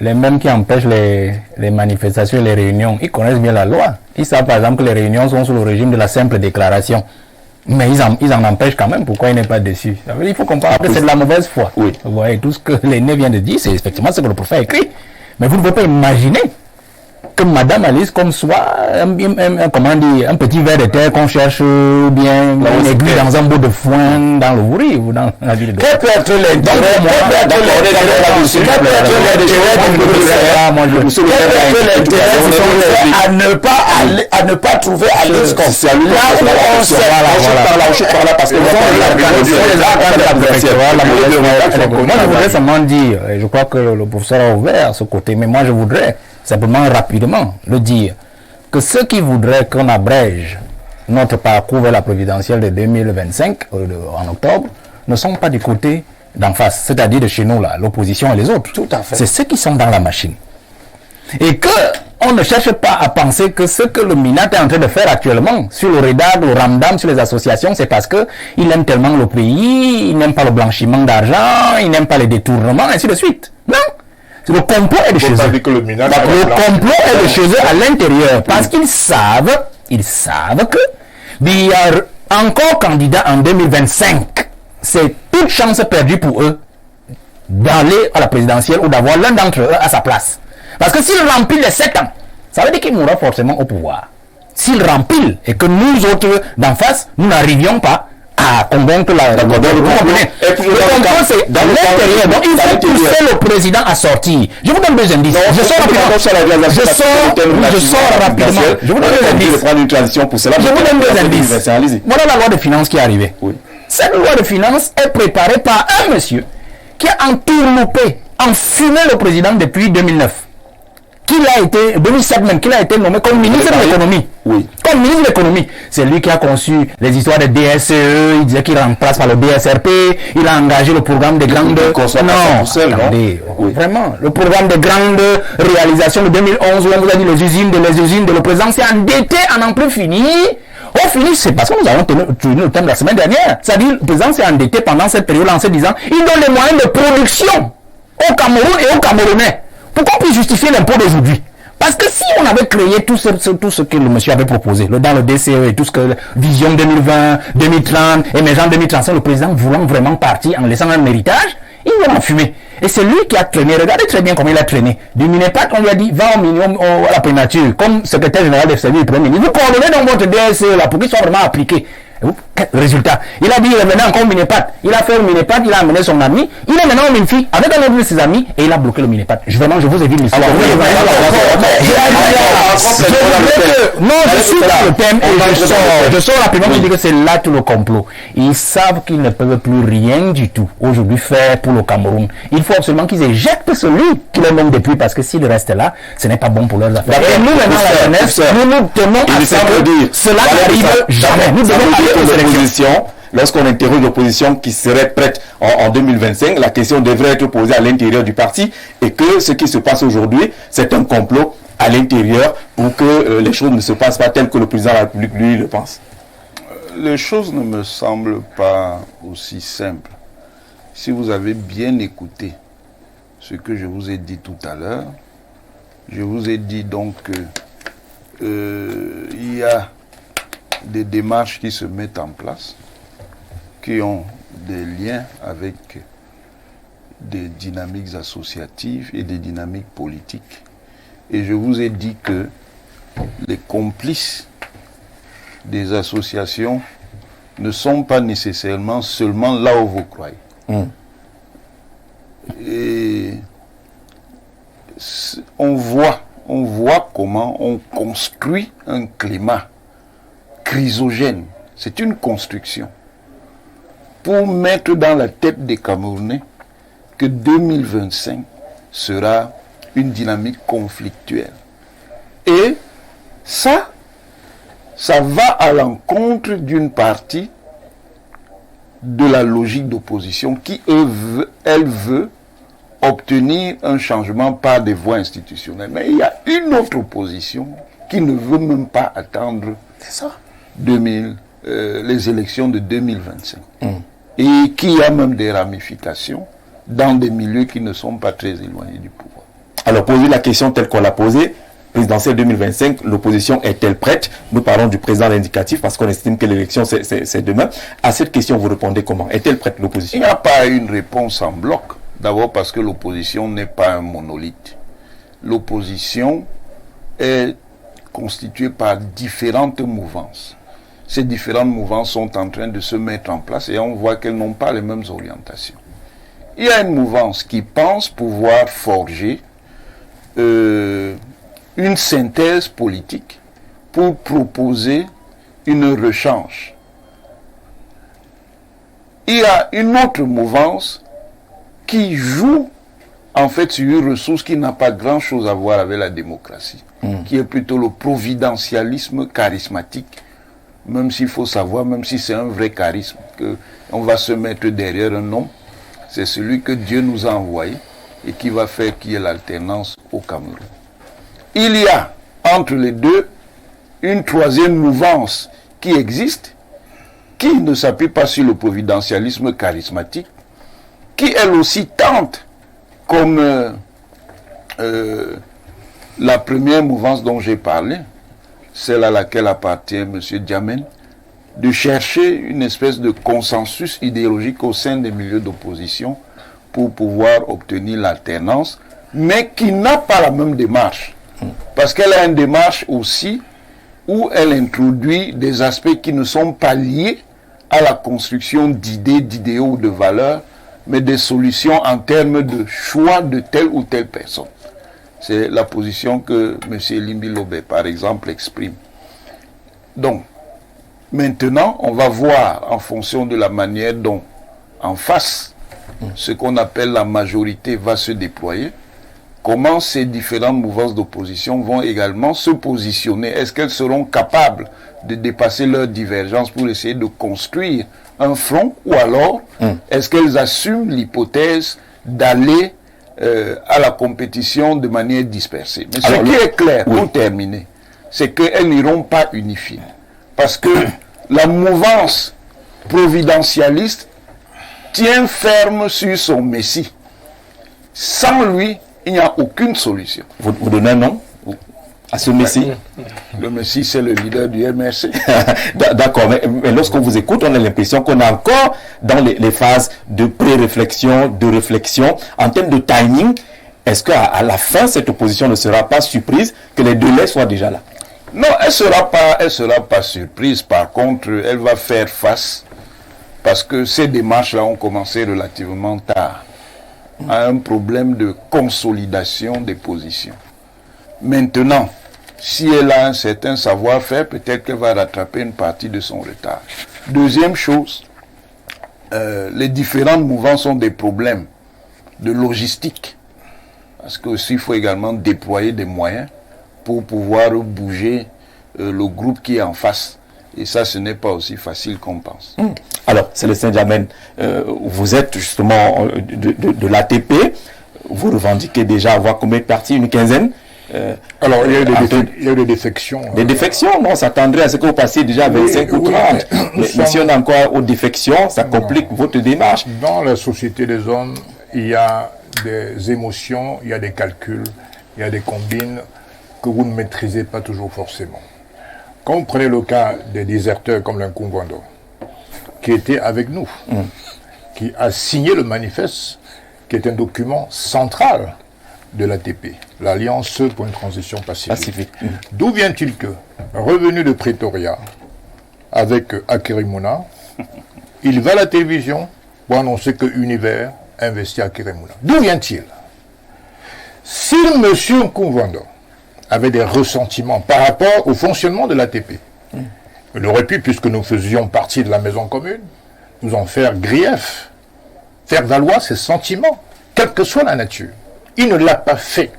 les mêmes qui empêchent les manifestations et les réunions, ils connaissent bien la loi. Ils savent par exemple que les réunions sont sous le régime de la simple déclaration. Mais ils en empêchent quand même. Pourquoi il n'est pas dessus? Il faut comprendre que c'est de la mauvaise foi. Oui. Vous voyez, tout ce que l'aîné vient de dire, c'est effectivement ce que le prophète a écrit. Mais vous ne pouvez pas imaginer que Madame Alice, comme soit un petit verre de terre qu'on cherche bien, une aiguille dans un bout de foin dans le Wouri ou dans la ville de... Quel peut être l'intérêt à ne pas trouver Alice comme ça? Là où on sait, parce que moi je voudrais seulement dire, et je crois que le professeur a ouvert ce côté, mais moi je voudrais simplement rapidement le dire, que ceux qui voudraient qu'on abrège notre parcours vers la présidentielle de 2025, en octobre, ne sont pas du côté d'en face, c'est-à-dire de chez nous, là, l'opposition et les autres. Tout à fait. C'est ceux qui sont dans la machine. Et que on ne cherche pas à penser que ce que le MINAT est en train de faire actuellement sur le REDAD, le RAMDAM, sur les associations, c'est parce qu'il aime tellement le pays, il n'aime pas le blanchiment d'argent, il n'aime pas les détournements, ainsi de suite. Non. Le complot est de chez eux. Le complot est de chez eux à l'intérieur. Parce qu'ils savent que il y a encore candidat en 2025. C'est toute chance perdue pour eux d'aller à la présidentielle ou d'avoir l'un d'entre eux à sa place. Parce que s'il remplit les 7 ans, ça veut dire qu'il mourra forcément au pouvoir. S'il remplit et que nous autres d'en face, nous n'arrivions pas à convaincre le complot, c'est dans l'intérieur. Donc il faut pousser le président à sortir. Je vous donne 2 indices. Je sors rapidement. Je vous donne 2 indices. Je vous donne 2 indices. Voilà la loi de finances qui est arrivée. Oui. Cette loi de finances est préparée par un monsieur qui a entourloupé, enfumé le président depuis 2009. Qu'il a été, 2007 même, qu'il a été nommé comme ministre de l'économie. Oui. Comme ministre de l'économie. C'est lui qui a conçu les histoires de DSE, il disait qu'il remplace par le DSRP, il a engagé le programme de grandes... attendez, oui. Vraiment, le programme de grandes réalisations de 2011, où on vous a dit les usines, le président s'est endetté à n'en plus finir. Au finish, c'est parce que nous avons tenu le thème de la semaine dernière. C'est-à-dire, le président s'est endetté pendant cette période en se disant, il donne les moyens de production au Cameroun et aux Camerounais. Pourquoi on peut justifier l'impôt d'aujourd'hui? Parce que si on avait créé tout ce que le monsieur avait proposé, dans le DCE et tout ce que Vision 2020, 2030, Émergent 2035, le président voulant vraiment partir en laissant un héritage, il va en fumer. Et c'est lui qui a traîné. Regardez très bien comment il a traîné. Du Minepat, on lui a dit, va au minimum à la primature, comme secrétaire général des services du Premier ministre. Vous coordonnez dans votre DSE là pour qu'il soit vraiment appliqué. Résultat, il a dit, il revenait encore au Minepat. Il a fait au Minepat, il a amené son ami. Il est maintenant au Minfi avec un autre de ses amis et il a bloqué le Minepat. Vraiment, je vous ai dit l'histoire. Non, je suis dans le thème et je sors rapidement pour dire que c'est là tout le complot. Ils savent qu'ils ne peuvent plus rien du tout aujourd'hui faire pour le Cameroun. Il faut absolument qu'ils éjectent celui qui les nomme depuis parce que s'il reste là, ce n'est pas bon pour leurs affaires. Et nous, maintenant, la jeunesse, nous tenons à ça que cela n'arrive jamais. Nous devons aller aux élections. Lorsqu'on interroge l'opposition qui serait prête en 2025, la question devrait être posée à l'intérieur du parti et que ce qui se passe aujourd'hui, c'est un complot à l'intérieur pour que les choses ne se passent pas telles que le président de la République, lui, le pense. Les choses ne me semblent pas aussi simples. Si vous avez bien écouté ce que je vous ai dit tout à l'heure, je vous ai dit donc qu'il y a des démarches qui se mettent en place, qui ont des liens avec des dynamiques associatives et des dynamiques politiques. Et je vous ai dit que les complices des associations ne sont pas nécessairement seulement là où vous croyez. Et on voit comment on construit un climat chrysogène. C'est une construction pour mettre dans la tête des Camerounais que 2025 sera une dynamique conflictuelle. Et ça va à l'encontre d'une partie de la logique d'opposition qui, elle veut obtenir un changement par des voies institutionnelles. Mais il y a une autre opposition qui ne veut même pas attendre les élections de 2025. Et qui a même des ramifications dans des milieux qui ne sont pas très éloignés du pouvoir. Alors, poser la question telle qu'on l'a posée, présidentielle 2025, l'opposition est-elle prête? Nous parlons du président l'indicatif parce qu'on estime que l'élection c'est demain. À cette question, vous répondez comment? Est-elle prête, l'opposition? Il n'y a pas une réponse en bloc. D'abord parce que l'opposition n'est pas un monolithe. L'opposition est constituée par différentes mouvances. Ces différentes mouvances sont en train de se mettre en place et on voit qu'elles n'ont pas les mêmes orientations. Il y a une mouvance qui pense pouvoir forger une synthèse politique pour proposer une rechange. Il y a une autre mouvance qui joue en fait sur une ressource qui n'a pas grand-chose à voir avec la démocratie, qui est plutôt le providentialisme charismatique, même s'il faut savoir, même si c'est un vrai charisme, qu'on va se mettre derrière un homme, c'est celui que Dieu nous a envoyé et qui va faire qu'il y ait l'alternance au Cameroun. Il y a entre les deux une troisième mouvance qui existe, qui ne s'appuie pas sur le providentialisme charismatique, qui elle aussi tente, comme la première mouvance dont j'ai parlé, celle à laquelle appartient M. Diamène, de chercher une espèce de consensus idéologique au sein des milieux d'opposition pour pouvoir obtenir l'alternance, mais qui n'a pas la même démarche. Parce qu'elle a une démarche aussi où elle introduit des aspects qui ne sont pas liés à la construction d'idées, d'idéaux ou de valeurs, mais des solutions en termes de choix de telle ou telle personne. C'est la position que M. Elimbi Lobé, par exemple, exprime. Donc, maintenant, on va voir, en fonction de la manière dont, en face, ce qu'on appelle la majorité va se déployer, comment ces différentes mouvances d'opposition vont également se positionner. Est-ce qu'elles seront capables de dépasser leurs divergences pour essayer de construire un front, ou alors est-ce qu'elles assument l'hypothèse d'aller à la compétition de manière dispersée? Mais ce qui est clair, pour terminer, c'est qu'elles n'iront pas unifiées. Parce que la mouvance providentialiste tient ferme sur son Messie. Sans lui, il n'y a aucune solution. Vous donnez un nom à ce Messie? Le Messie, c'est le leader du MRC. D'accord, mais lorsqu'on vous écoute, on a l'impression qu'on est encore dans les phases de pré-réflexion, de réflexion. En termes de timing, est-ce qu'à la fin, cette opposition ne sera pas surprise que les délais soient déjà là? Non, elle sera pas surprise. Par contre, elle va faire face, parce que ces démarches-là ont commencé relativement tard, à un problème de consolidation des positions. Maintenant, si elle a un certain savoir-faire, peut-être qu'elle va rattraper une partie de son retard. Deuxième chose, les différentes mouvances ont des problèmes de logistique. Parce qu'il faut également déployer des moyens pour pouvoir bouger le groupe qui est en face. Et ça, ce n'est pas aussi facile qu'on pense. Alors, Célestin Diamène, vous êtes justement de l'ATP. Vous revendiquez déjà avoir combien de partis? Une quinzaine? Alors, il y a eu des défections. Des défections, non, on s'attendrait à ce que vous passiez déjà à 25 ou 30. Mais si on est encore aux défections, ça complique votre démarche. Dans la société des hommes, il y a des émotions, il y a des calculs, il y a des combines que vous ne maîtrisez pas toujours forcément. Quand vous prenez le cas des déserteurs comme l'Nkungondo, qui était avec nous, qui a signé le manifeste, qui est un document central de l'ATP, l'Alliance pour une transition pacifique. D'où vient-il que, revenu de Pretoria, avec Akerimuna, il va à la télévision pour annoncer que Univers investit à Akerimuna? D'où vient-il? Si M. Nkungondo avait des ressentiments par rapport au fonctionnement de l'ATP, il aurait pu, puisque nous faisions partie de la maison commune, nous en faire grief, faire valoir ses sentiments, quelle que soit la nature. Il ne l'a pas fait.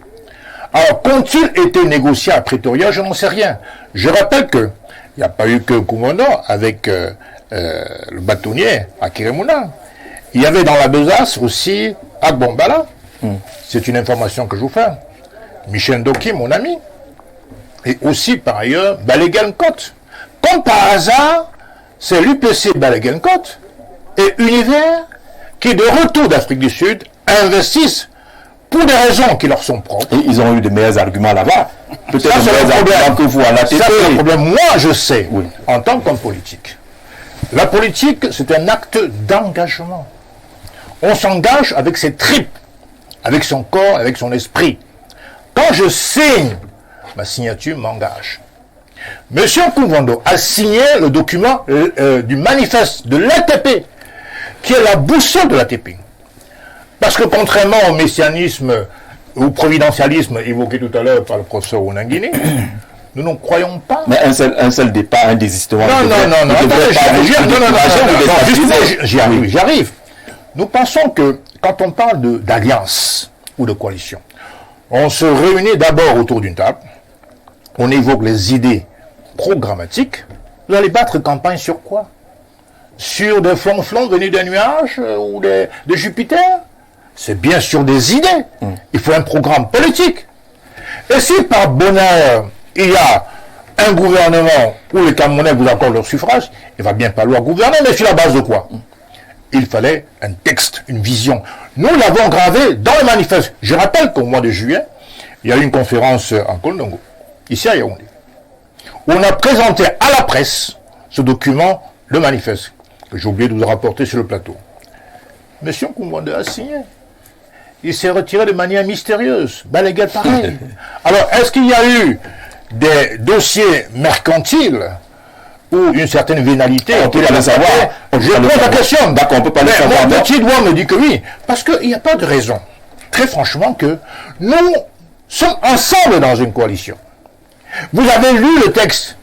Alors, qu'ont-ils été négociés à Pretoria? Je n'en sais rien. Je rappelle qu'il n'y a pas eu que Nkungondo avec le bâtonnier à Akerimuna. Il y avait dans la besace aussi Agbombala. C'est une information que je vous fais. Michel Ndoki, mon ami. Et aussi, par ailleurs, Balegelnkot. Comme par hasard, c'est l'UPC Balegelnkot et Univers qui, de retour d'Afrique du Sud, investissent pour des raisons qui leur sont propres. Et ils ont eu de meilleurs arguments là-bas. Peut-être Ça, c'est meilleurs arguments que vous à la télé. Ça, c'est le problème. Moi, je sais, en tant qu'homme politique, la politique, c'est un acte d'engagement. On s'engage avec ses tripes, avec son corps, avec son esprit. Quand je signe, ma signature m'engage. Monsieur Nkoumvando a signé le document du manifeste de l'ATP, qui est la boussole de l'ATP. Parce que contrairement au messianisme, au providentialisme évoqué tout à l'heure par le professeur Onangini, nous ne croyons pas. Mais un seul départ, un désistement. Non, j'y arrive. Nous pensons que quand on parle d'alliance ou de coalition, on se réunit d'abord autour d'une table, on évoque les idées programmatiques. Vous allez battre campagne sur quoi? Sur des flonflons venus des nuages ou de Jupiter? C'est bien sûr des idées. Il faut un programme politique. Et si par bonheur, il y a un gouvernement où les Camerounais vous accordent leur suffrage, il va bien falloir gouverner, mais sur la base de quoi? Il fallait un texte, une vision. Nous l'avons gravé dans le manifeste. Je rappelle qu'au mois de juillet, il y a eu une conférence en Kolongo, ici à Yaoundé, où on a présenté à la presse ce document, le manifeste, que j'ai oublié de vous rapporter sur le plateau. Monsieur Nkoumvando a signé. Il s'est retiré de manière mystérieuse. Balaguer pareil. Alors, est-ce qu'il y a eu des dossiers mercantiles ou une certaine vénalité? On peut pas le savoir. Je pose la question. D'accord, on peut pas le savoir. Mon petit doigt me dit que oui. Parce qu'il n'y a pas de raison, très franchement, que nous sommes ensemble dans une coalition. Vous avez lu le texte.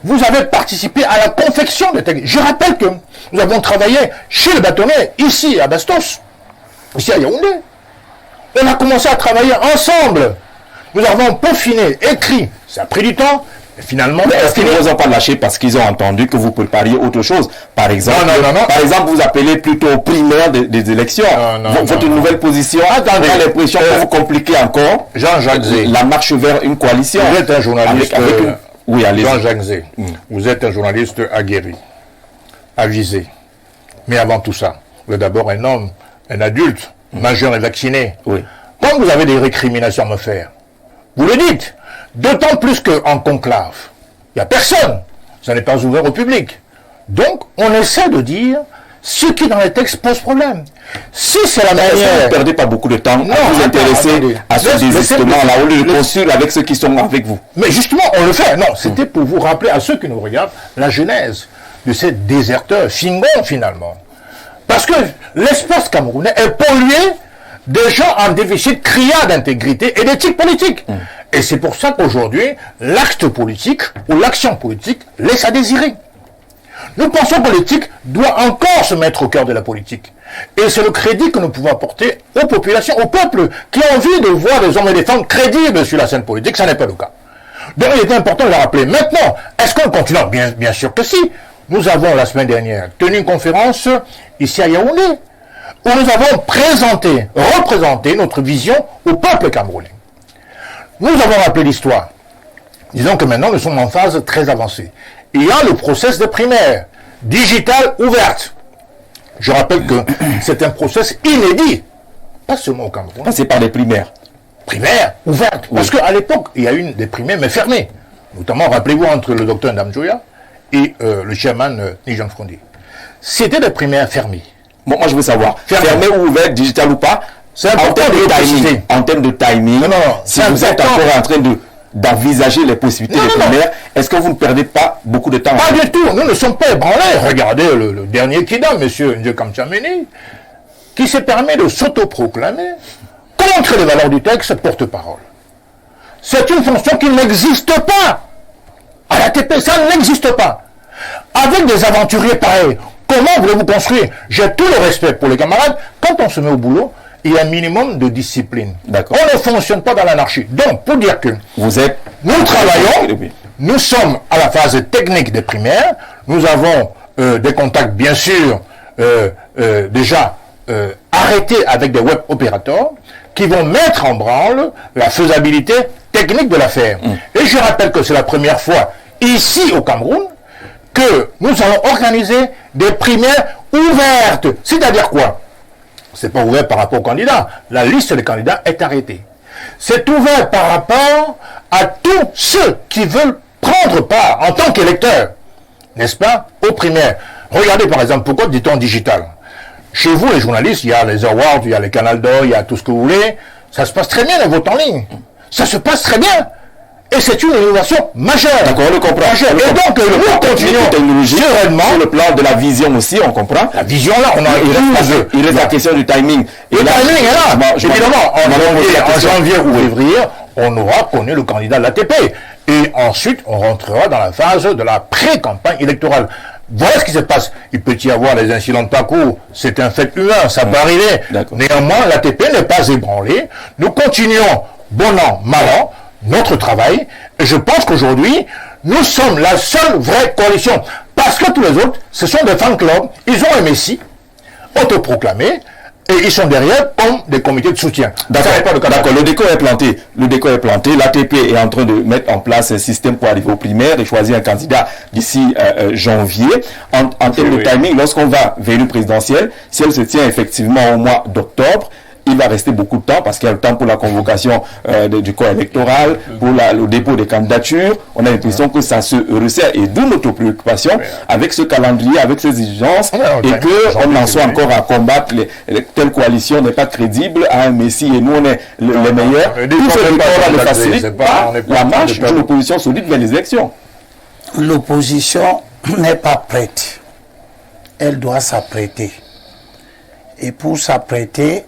Vous avez participé à la confection du texte. Je rappelle que nous avons travaillé chez le bâtonnier, ici à Bastos, ici à Yaoundé. On a commencé à travailler ensemble. Nous avons peaufiné, écrit. Ça a pris du temps. Et finalement, est-ce qu'ils ne vous ont pas lâché parce qu'ils ont entendu que vous prépariez autre chose? Par exemple, Par exemple, vous appelez plutôt aux primaires des élections. Votre nouvelle position a l'impression que vous compliquez encore Jean-Jacques Zé, la marche vers une coalition. Vous êtes un journaliste. Oui, allez-y. Jean-Jacques Zé, vous êtes un journaliste aguerri, avisé. Mais avant tout ça, vous êtes d'abord un homme, un adulte, majeur et vacciné. Oui. Quand vous avez des récriminations à me faire, vous le dites. D'autant plus qu'en conclave, il n'y a personne. Ça n'est pas ouvert au public. Donc, on essaie de dire ce qui dans les textes pose problème. Si c'est la manière... Vous ne perdez pas beaucoup de temps à vous intéresser à ce désistement-là, au lieu de construire avec ceux qui sont avec vous. Mais justement, on le fait. Non, c'était pour vous rappeler à ceux qui nous regardent la genèse de ces déserteurs, Fingon finalement. Parce que l'espace camerounais est pollué de gens en déficit criard d'intégrité et d'éthique politique. Et c'est pour ça qu'aujourd'hui, l'acte politique ou l'action politique laisse à désirer. Nous pensons que l'éthique doit encore se mettre au cœur de la politique. Et c'est le crédit que nous pouvons apporter aux populations, au peuple, qui ont envie de voir des hommes et des femmes crédibles sur la scène politique. Ça n'est pas le cas. Donc il était important de le rappeler. Maintenant, est-ce qu'on continue? Bien sûr que si. Nous avons, la semaine dernière, tenu une conférence ici à Yaoundé, où nous avons représenté notre vision au peuple camerounais. Nous avons rappelé l'histoire. Disons que maintenant, nous sommes en phase très avancée. Il y a le process des primaires, digitale ouverte. Je rappelle que c'est un process inédit, pas seulement au Cameroun. C'est par les primaires. Primaires ouvertes. Oui. Parce qu'à l'époque, il y a eu des primaires, mais fermées. Notamment, rappelez-vous, entre le docteur Ndamjoya et le chairman Nijan Frondi. C'était des primaires fermées. Bon, moi, je veux savoir, fermées ou ouvertes, digitales ou pas, c'est important en termes de timing, si vous êtes encore en train d'envisager les possibilités des primaires, est-ce que vous ne perdez pas beaucoup de temps? Pas du tout, nous ne sommes pas ébranlés. Regardez le dernier Kida, M. Ndjekam Tchameni, qui s'est permis de s'autoproclamer contre les valeurs du texte porte-parole. C'est une fonction qui n'existe pas. À l'ATP, ça n'existe pas. Avec des aventuriers pareils, comment voulez-vous construire? J'ai tout le respect pour les camarades. Quand on se met au boulot, il y a un minimum de discipline. On ne fonctionne pas dans l'anarchie. Donc, pour dire que nous travaillons, nous sommes à la phase technique des primaires, nous avons des contacts, bien sûr, déjà arrêtés avec des web opérateurs qui vont mettre en branle la faisabilité technique de l'affaire. Et je rappelle que c'est la première fois, ici au Cameroun, que nous allons organiser des primaires ouvertes. C'est-à-dire quoi? c'est pas ouvert par rapport aux candidats. La liste des candidats est arrêtée. C'est ouvert par rapport à tous ceux qui veulent prendre part en tant qu'électeurs, n'est-ce pas, aux primaires. Regardez par exemple, pourquoi dit-on digital? Chez vous, les journalistes, il y a les awards, il y a les Canal d'Or, il y a tout ce que vous voulez. Ça se passe très bien, le vote en ligne. Ça se passe très bien. Et c'est une innovation majeure. D'accord, on le comprend. Et donc, nous continuons sereinement. Sur le plan de la vision aussi, on comprend. La vision, là, on a il reste la question du timing. Et le timing est là. Évidemment, en janvier ou février, on aura connu le candidat de l'ATP. Et ensuite, on rentrera dans la phase de la pré-campagne électorale. Voilà ce qui se passe. Il peut y avoir les incidents de parcours. C'est un fait humain, ça peut arriver. Néanmoins, l'ATP n'est pas ébranlée. Nous continuons, bon an, mal an, notre travail. Et je pense qu'aujourd'hui, nous sommes la seule vraie coalition. Parce que tous les autres, ce sont des fan clubs. Ils ont un messie, autoproclamé, et ils sont derrière comme des comités de soutien. D'accord, le décor est planté. Le décor est planté. L'ATP est en train de mettre en place un système pour arriver aux primaires et choisir un candidat d'ici janvier. En termes de timing, lorsqu'on va vers une présidentielle, si elle se tient effectivement au mois d'octobre, il va rester beaucoup de temps parce qu'il y a le temps pour la convocation du corps électoral, pour le dépôt des candidatures. On a l'impression que ça se resserre et d'où notre préoccupation avec ce calendrier, avec ces exigences et qu'on en soit encore à combattre telle coalition n'est pas crédible à un messie et nous on est les meilleurs. Tout ce décor-là ne facilite pas la marche d'une opposition solide vers les élections. L'opposition n'est pas prête. Elle doit s'apprêter. Et pour s'apprêter,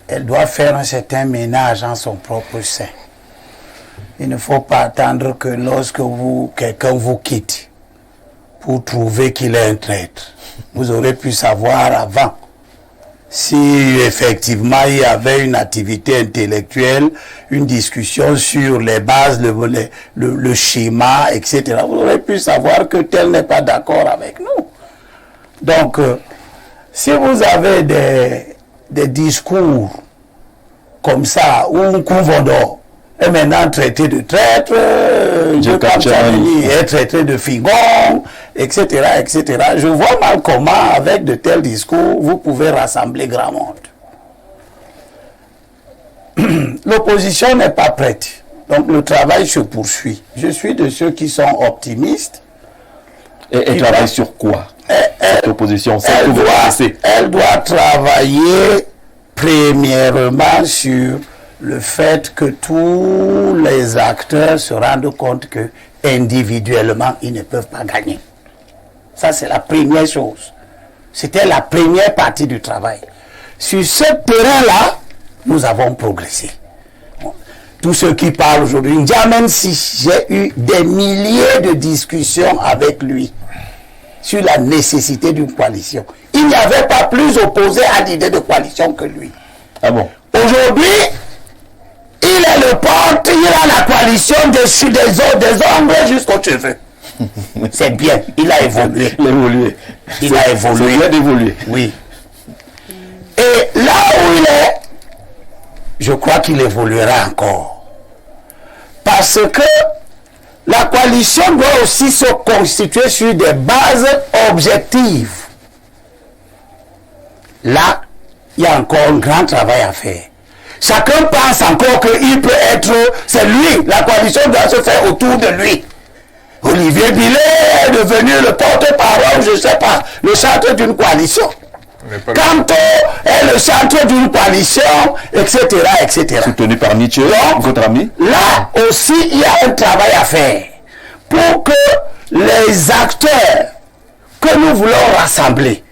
elle doit faire un certain ménage en son propre sein. Il ne faut pas attendre que lorsque quelqu'un vous quitte pour trouver qu'il est un traître. Vous aurez pu savoir avant si effectivement il y avait une activité intellectuelle, une discussion sur les bases, le schéma, etc. Vous aurez pu savoir que tel n'est pas d'accord avec nous. Donc, si vous avez des discours comme ça, ou un Kouvondor est maintenant traité de traître, est traité de figon, etc., etc. Je vois mal comment, avec de tels discours, vous pouvez rassembler grand monde. L'opposition n'est pas prête. Donc le travail se poursuit. Je suis de ceux qui sont optimistes. Et travaille sur quoi? L'opposition, elle doit travailler premièrement sur le fait que tous les acteurs se rendent compte que individuellement ils ne peuvent pas gagner. Ça c'est la première chose. C'était la première partie du travail. Sur ce terrain-là, nous avons progressé. Tous ceux qui parlent aujourd'hui, même si j'ai eu des milliers de discussions avec lui sur la nécessité d'une coalition. Il n'y avait pas plus opposé à l'idée de coalition que lui. Ah bon? Aujourd'hui, il est le porte, il a la coalition dessus des ongles jusqu'aux cheveux. C'est bien, il a évolué. Il a évolué. Il a évolué. Oui. Et là où il est, je crois qu'il évoluera encore. Parce que la coalition doit aussi se constituer sur des bases objectives. Là, il y a encore un grand travail à faire. Chacun pense encore qu'il peut être, c'est lui, la coalition doit se faire autour de lui. Olivier Billet est devenu le porte-parole, je ne sais pas, le centre d'une coalition. Kanto est le centre d'une coalition, etc., etc. Soutenu par Nietzsche, votre ami. Là aussi, il y a un travail à faire pour que les acteurs que nous voulons rassembler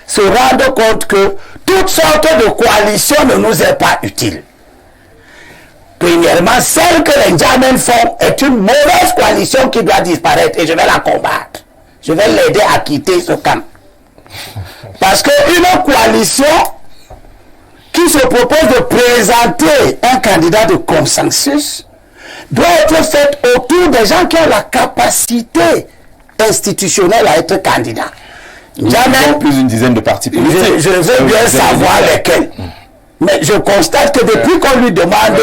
se rendent compte que toutes sortes de coalitions ne nous est pas utile. Premièrement, celle que les Ndjamen font est une mauvaise coalition qui doit disparaître et je vais la combattre. Je vais l'aider à quitter ce camp. Parce qu'une coalition qui se propose de présenter un candidat de consensus doit être faite autour des gens qui ont la capacité institutionnelle à être candidat. Jamais plus d'une dizaine de partis politiques. Je veux bien savoir lesquels. Mais je constate que depuis qu'on lui demande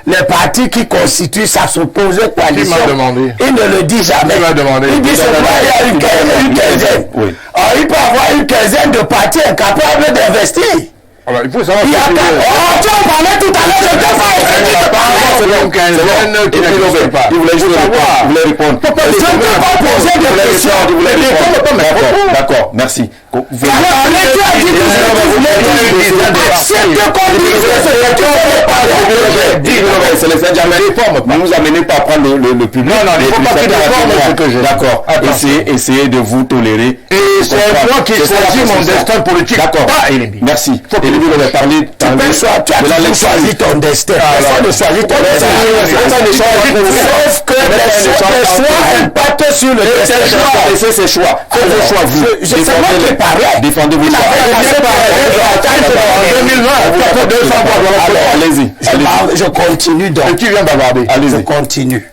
les partis qui constituent sa supposée coalition, il ne le dit jamais. Il dit seulement qu'il y a une quinzaine. Oui. Alors, il peut avoir une quinzaine de partis incapables d'investir. Alors, il faut savoir tu en parlais tout à l'heure, je te fais. C'est bon, qui ne pas. Il voulait juste répondre. Je ne peux pas poser des questions. D'accord, merci. Ne nous amenez pas à prendre le public. Non, il ne faut pas qu'il réforme ce que j'ai. D'accord. Essayez de vous tolérer. Et c'est moi qui choisis mon destin politique. D'accord. Merci. Élie avait parlé de la lecture. Choisis ton destin. Personne ne choisit ton destin. Sauf que les choix impactent sur le destin. Laissez ses choix. Faites vos choix, vous. C'est moi qui parlais. Défendez vos choix. En 2020, allez-y. Je continue donc. tu viens bavarder. Je continue.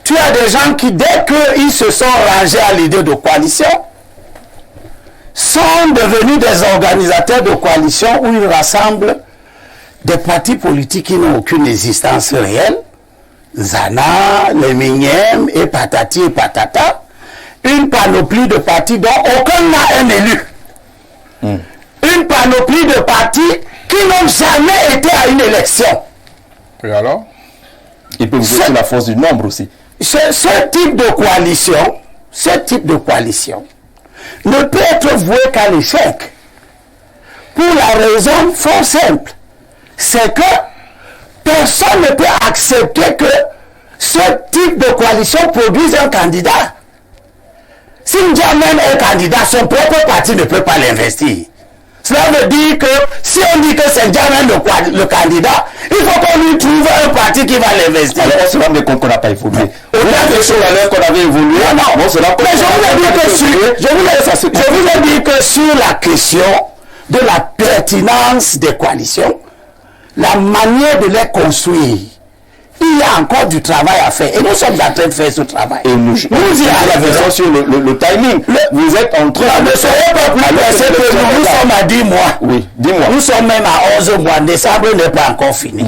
Tu as des gens qui, dès qu'ils se sont rangés à l'idée de coalition, sont devenus des organisateurs de coalition où ils rassemblent des partis politiques qui n'ont aucune existence réelle. Zana, les Mignèmes et patati et patata. Une panoplie de partis dont aucun n'a un élu. Une panoplie de partis qui n'ont jamais été à une élection. Et alors? Il peut vous dire la force du nombre aussi. Ce type de coalition ne peut être voué qu'à l'échec. Pour la raison fort simple. C'est que personne ne peut accepter que ce type de coalition produise un candidat. Si N'Djamène est candidat, son propre parti ne peut pas l'investir. Cela veut dire que si on dit que c'est N'Djamène le candidat, il faut qu'on lui trouve un parti qui va l'investir. Alors on se rend compte qu'on n'a pas évolué. Autant de choses à l'heure qu'on avait évolué. Non, mais je vous ai dit que sur la question de la pertinence des coalitions, la manière de les construire, il y a encore du travail à faire. Et nous sommes en train de faire ce travail. Et nous y arrivons sur le timing. Vous êtes en train de... Ne soyez pas plus pressés que nous sommes à 10 mois. Oui, 10 mois. Nous sommes même à 11 mois. Décembre n'est pas encore fini.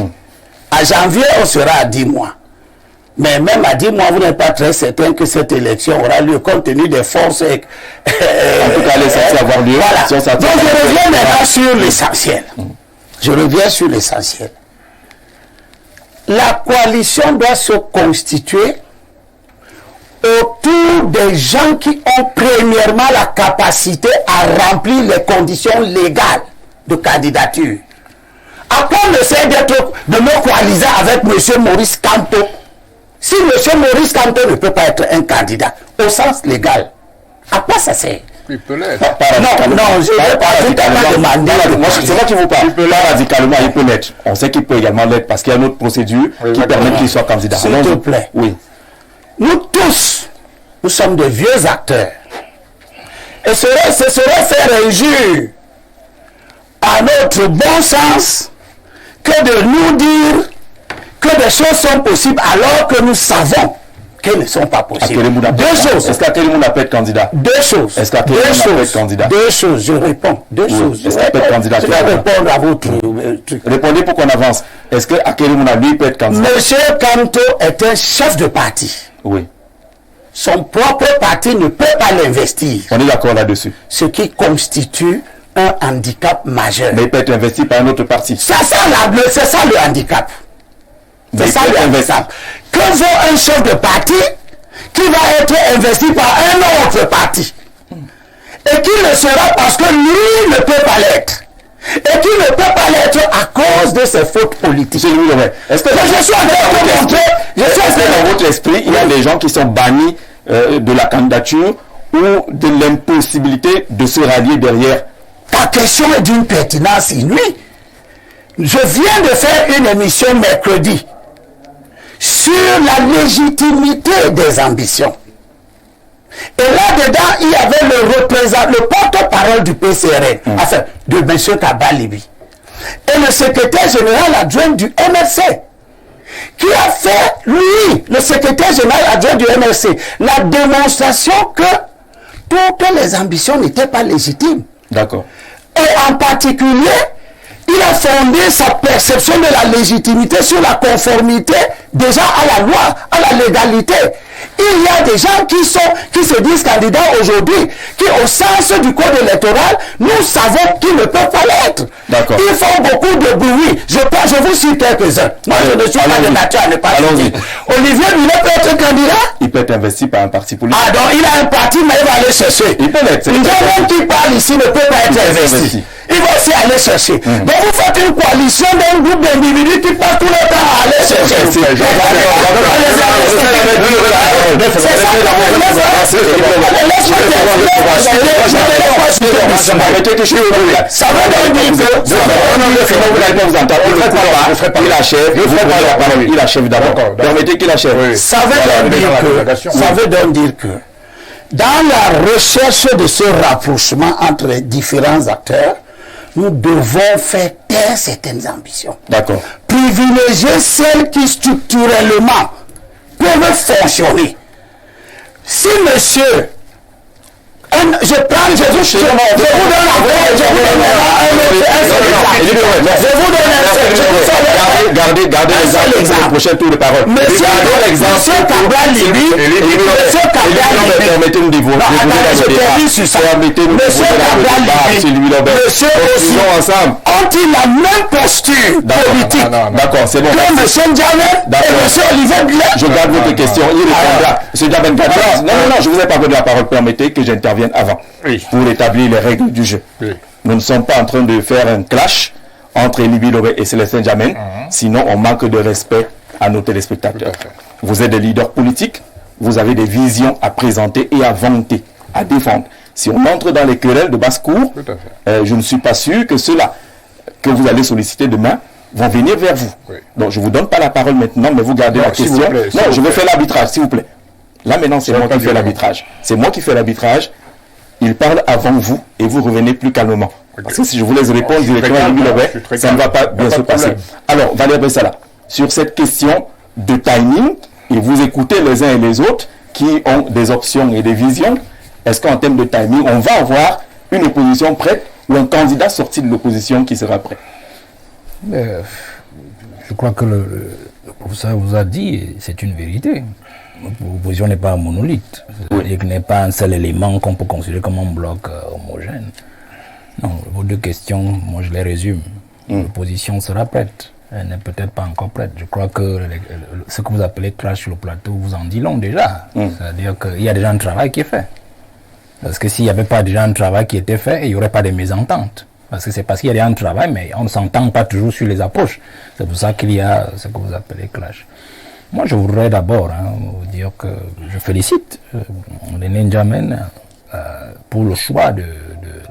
À janvier, on sera à 10 mois. Mais même à 10 mois, vous n'êtes pas très certain que cette élection aura lieu compte tenu des forces. En tout cas, elle est censée avoir lieu. Voilà. Donc je reviens maintenant sur l'essentiel. Je reviens sur l'essentiel. La coalition doit se constituer autour des gens qui ont premièrement la capacité à remplir les conditions légales de candidature. À quoi me sert de me coaliser avec M. Maurice Kamto si M. Maurice Kamto ne peut pas être un candidat au sens légal? À quoi ça sert? Il peut l'être. Non, je ne vais pas demander. C'est moi qui vous parle. Il peut l'être radicalement, il peut l'être. On sait qu'il peut également l'être parce qu'il y a une autre procédure qui permet qu'il soit candidat. S'il te plaît. Oui. Nous tous, nous sommes de vieux acteurs. Et ce serait faire injure à notre bon sens que de nous dire que des choses sont possibles alors que nous savons qu'elles ne sont pas possibles. Deux choses. Est-ce qu'Akelimou peut être candidat? Deux choses. Est-ce qu'Akelimou peut être candidat? Deux choses, je réponds. Deux choses. Est-ce qu'il peut être candidat? Je vais répondre à votre truc. Répondez pour qu'on avance. Est-ce qu'Akelimou lui peut être candidat? Monsieur Kamto est un chef de parti. Oui. Son propre parti ne peut pas l'investir. On est d'accord là-dessus. Ce qui constitue un handicap majeur. Mais il peut être investi par un autre parti. C'est ça le handicap. C'est ça le handicap. Que vaut un chef de parti qui va être investi par un autre parti et qui le sera parce que lui ne peut pas l'être et qui ne peut pas l'être à cause de ses fautes politiques. Est-ce que je suis en train de montrer, dans votre esprit, il y a des gens qui sont bannis de la candidature ou de l'impossibilité de se rallier derrière? Ta question est d'une pertinence inouïe. Je viens de faire une émission mercredi sur la légitimité des ambitions. Et là-dedans, il y avait le porte-parole du PCRN, enfin, de M. Kabalibi, et le secrétaire général adjoint du MRC, qui a fait, lui, le secrétaire général adjoint du MRC, la démonstration que toutes les ambitions n'étaient pas légitimes. D'accord. Et en particulier, il a fondé sa perception de la légitimité sur la conformité déjà à la loi, à la légalité. Il y a des gens qui se disent candidats aujourd'hui, qui au sens du code électoral, nous savons qu'ils ne peuvent pas l'être. Ils font beaucoup de bruit. Je vous cite quelques-uns. Moi, je ne suis pas de nature à ne pas citer. Olivier Millet peut être candidat? Il peut être investi par un parti politique. Ah, donc il a un parti, mais il va aller chercher. Il peut l'être. Une gens qui parle ici ne peut pas être investi. Il va aussi aller chercher. Donc vous faites une coalition d'un groupe d'individus qui passent tout le temps à aller chercher. Il achève d'abord. Permettez qu'il achève. Ça veut donc dire que dans la recherche de ce rapprochement entre les différents acteurs, nous devons faire taire certaines ambitions. D'accord. Privilégier celles qui structurellement peuvent fonctionner. Si monsieur, je vous donne Gardez l'exemple le prochain tour de parole. Monsieur Kabla Libi, permettez-nous de vous ont-ils la même posture politique? D'accord, c'est bon. Que monsieur Ndiamé et monsieur Olivier Blanc. Je garde votre question. Il répondra. Monsieur Ndiamé, non, je vous ai pas donné la parole. Permettez que j'intervienne avant pour établir les règles du jeu. Nous ne sommes pas en train de faire un clash entre Libye Lobé et Célestin Djamène, sinon on manque de respect à nos téléspectateurs. Vous êtes des leaders politiques, vous avez des visions à présenter et à vanter, à défendre. Si on entre dans les querelles de basse-cour, je ne suis pas sûr que ceux-là que vous allez solliciter demain vont venir vers vous. Donc je ne vous donne pas la parole maintenant, mais vous gardez la question. Non, je veux faire l'arbitrage, s'il vous plaît. Là maintenant, c'est moi qui fais l'arbitrage. C'est moi qui fais l'arbitrage. Il parle avant vous et vous revenez plus calmement. Parce que si je vous laisse répondre directement à Libye Lobé, ça ne va pas bien se passer. Alors, Valère Bessala, sur cette question de timing, et vous écoutez les uns et les autres qui ont des options et des visions, est-ce qu'en termes de timing, on va avoir une opposition prête ou un candidat sorti de l'opposition qui sera prêt? Je crois que le professeur vous a dit, c'est une vérité. L'opposition n'est pas un monolithe. C'est-à-dire qu'il n'est pas un seul élément qu'on peut considérer comme un bloc homogène. Non, vos deux questions, moi je les résume. L'opposition sera prête. Elle n'est peut-être pas encore prête. Je crois que ce que vous appelez crash sur le plateau vous en dit long déjà. C'est-à-dire qu'il y a déjà un travail qui est fait. Parce que s'il n'y avait pas déjà un travail qui était fait, il n'y aurait pas de mésentente. Parce que c'est parce qu'il y a déjà un travail, mais on ne s'entend pas toujours sur les approches. C'est pour ça qu'il y a ce que vous appelez clash. Moi, je voudrais d'abord vous dire que je félicite René N'Djamène pour le choix de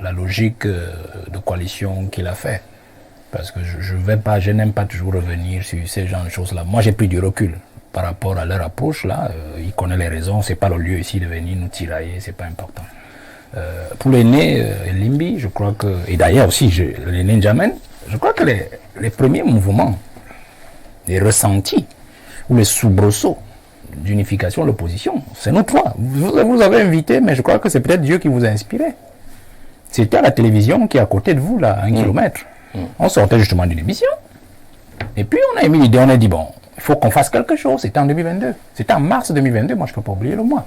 la logique de coalition qu'il a fait. Parce que je n'aime pas toujours revenir sur ces genres de choses-là. Moi, j'ai pris du recul par rapport à leur approche là. Il connaît les raisons. C'est pas le lieu ici de venir nous tirailler. C'est pas important. Pour l'aîné Limbi, je crois que, et d'ailleurs aussi l'aîné N'Djamène, je crois que les premiers mouvements, les ressentis ou les soubresauts d'unification de l'opposition, c'est nous trois. Vous avez invité, mais je crois que c'est peut-être Dieu qui vous a inspiré. C'était à la télévision qui est à côté de vous, là, à 1 kilomètre. On sortait justement d'une émission. Et puis on a émis l'idée, on a dit, bon, il faut qu'on fasse quelque chose. C'était en 2022. C'était en mars 2022, moi je ne peux pas oublier le mois.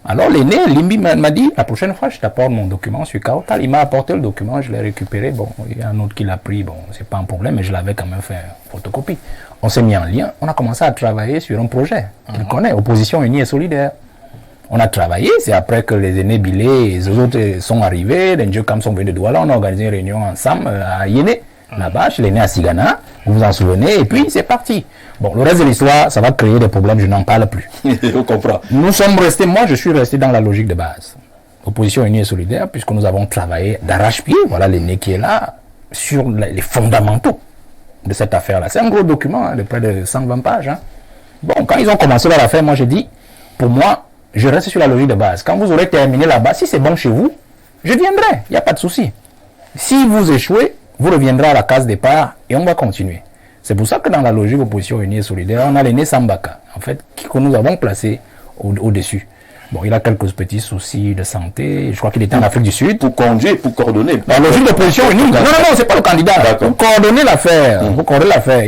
Alors l'aîné, Limbi m'a dit, la prochaine fois je t'apporte mon document sur Kautal. Il m'a apporté le document, je l'ai récupéré. Bon, il y a un autre qui l'a pris, bon, c'est pas un problème, mais je l'avais quand même fait photocopie. On s'est mis en lien, on a commencé à travailler sur un projet. Tu connais, Opposition Unie et Solidaire. On a travaillé, c'est après que les aînés Bilé et les autres sont arrivés, les Ndjokam sont venus de Douala, on a organisé une réunion ensemble à Yéné, là-bas, chez l'aîné à Sigana, vous vous en souvenez, et puis c'est parti. Bon, le reste de l'histoire, ça va créer des problèmes, je n'en parle plus. On comprend. Nous sommes restés, moi je suis resté dans la logique de base. Opposition Unie et Solidaire, puisque nous avons travaillé d'arrache-pied, voilà l'aîné qui est là, sur les fondamentaux de cette affaire-là. C'est un gros document de près de 120 pages. Bon, quand ils ont commencé leur affaire, moi j'ai dit, pour moi, je reste sur la logique de base. Quand vous aurez terminé là-bas, si c'est bon chez vous, je viendrai, il n'y a pas de souci. Si vous échouez, vous reviendrez à la case départ et on va continuer. C'est pour ça que dans la logique Opposition Unie et Solidaire, on a l'aîné Sambaka, en fait, que nous avons placé au-dessus. Bon, il a quelques petits soucis de santé. Je crois qu'il était en Afrique du Sud. Pour conduire, pour coordonner. La logique d'opposition unique. Non, c'est pas le candidat. Pour coordonner l'affaire.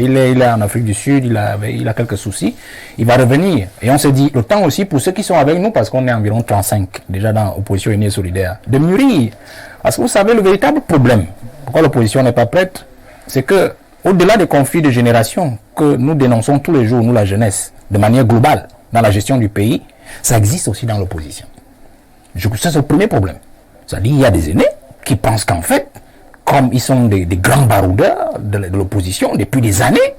Il est en Afrique du Sud, il a quelques soucis. Il va revenir. Et on s'est dit, le temps aussi pour ceux qui sont avec nous, parce qu'on est environ 35, déjà dans l'opposition unie et solidaire, de mûrir. Parce que vous savez, le véritable problème, pourquoi l'opposition n'est pas prête, c'est que, au-delà des conflits de génération que nous dénonçons tous les jours, nous la jeunesse, de manière globale, dans la gestion du pays, ça existe aussi dans l'opposition. Ça, c'est le premier problème. C'est-à-dire qu'il y a des aînés qui pensent qu'en fait, comme ils sont des grands baroudeurs de l'opposition depuis des années,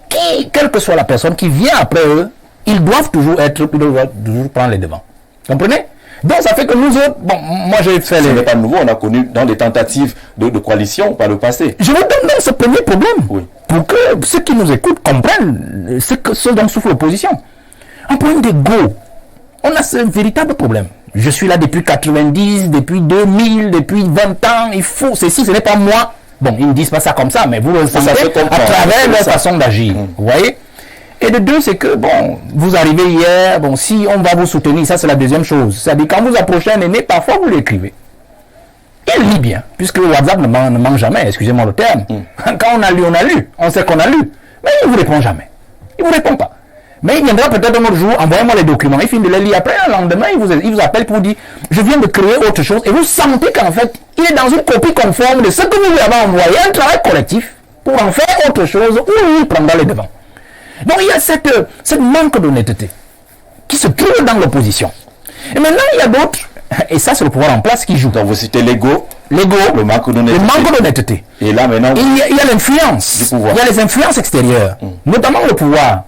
qui, quelle que soit la personne qui vient après eux, ils doivent toujours prendre les devants. Vous comprenez? Donc ça fait que nous autres, bon, moi j'ai fait Ce n'est pas nouveau, on a connu dans des tentatives de coalition par le passé. Je vous donne donc ce premier problème, pour que ceux qui nous écoutent comprennent ce dont souffre l'opposition. Un problème d'ego. On a ce véritable problème. Je suis là depuis 90, depuis 2000, depuis 20 ans. Il faut, ce n'est pas moi. Bon, ils ne disent pas ça comme ça, mais vous le savez à travers leur façon d'agir. Vous voyez? Et de deux, c'est que, bon, vous arrivez hier, bon, si on va vous soutenir, ça c'est la deuxième chose. C'est-à-dire, quand vous approchez un aîné, parfois vous l'écrivez. Il lit bien, puisque le WhatsApp ne ment jamais, excusez-moi le terme. Quand on a lu, on sait qu'on a lu. Mais il ne vous répond jamais. Il ne vous répond pas. Mais il viendra peut-être un autre jour, envoyez-moi les documents, il finit de les lire. Après, un lendemain, il vous appelle pour dire, je viens de créer autre chose. Et vous sentez qu'en fait, il est dans une copie conforme de ce que vous lui avez envoyé, un travail collectif, pour en faire autre chose, où il prendra les devants. Donc il y a cette manque d'honnêteté qui se trouve dans l'opposition. Et maintenant, il y a d'autres, et ça c'est le pouvoir en place qui joue. Donc vous citez l'ego, le manque d'honnêteté. Et là maintenant, il y a l'influence, il y a les influences extérieures, notamment le pouvoir.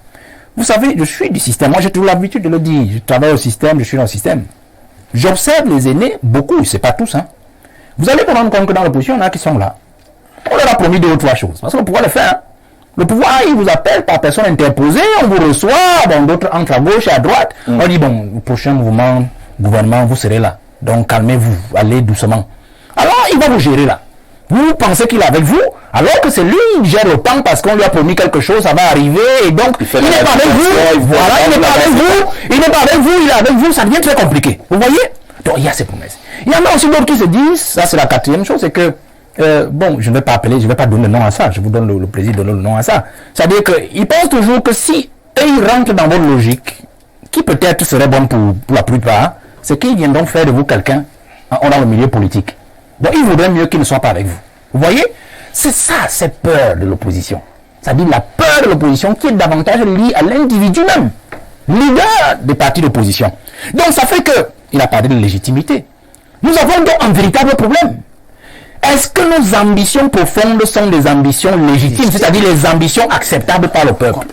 Vous savez, je suis du système. Moi, j'ai toujours l'habitude de le dire. Je travaille au système, je suis dans le système. J'observe les aînés, beaucoup, c'est pas tous. Vous allez vous rendre compte que dans l'opposition, il y en a qui sont là. On leur a promis deux ou trois choses. Parce que le pouvoir le fait. Le pouvoir, il vous appelle par personne interposée, on vous reçoit, bon, d'autres entrent à gauche et à droite. On dit, bon, le prochain mouvement, gouvernement, vous serez là. Donc, calmez-vous, allez doucement. Alors, il va vous gérer là. Vous pensez qu'il est avec vous, alors que c'est lui qui gère le temps parce qu'on lui a promis quelque chose, ça va arriver, et donc il n'est pas avec vous, voilà, il n'est pas avec vous, il est avec vous, ça devient très compliqué. Vous voyez? Donc il y a ces promesses. Il y en a aussi d'autres qui se disent, ça c'est la quatrième chose, c'est que, bon, je ne vais pas appeler, je ne vais pas donner le nom à ça, je vous donne le plaisir de donner le nom à ça. C'est-à-dire qu'ils pensent toujours que si ils rentrent dans votre logique, qui peut-être serait bonne pour la plupart, c'est qu'ils viendront faire de vous quelqu'un dans le milieu politique. Donc il vaudrait mieux qu'il ne soit pas avec vous. Vous voyez? C'est ça, cette peur de l'opposition. C'est-à-dire la peur de l'opposition qui est davantage liée à l'individu même, leader des partis d'opposition. Donc ça fait que, il a parlé de légitimité. Nous avons donc un véritable problème. Est-ce que nos ambitions profondes sont des ambitions légitimes, c'est-à-dire les ambitions acceptables par le peuple?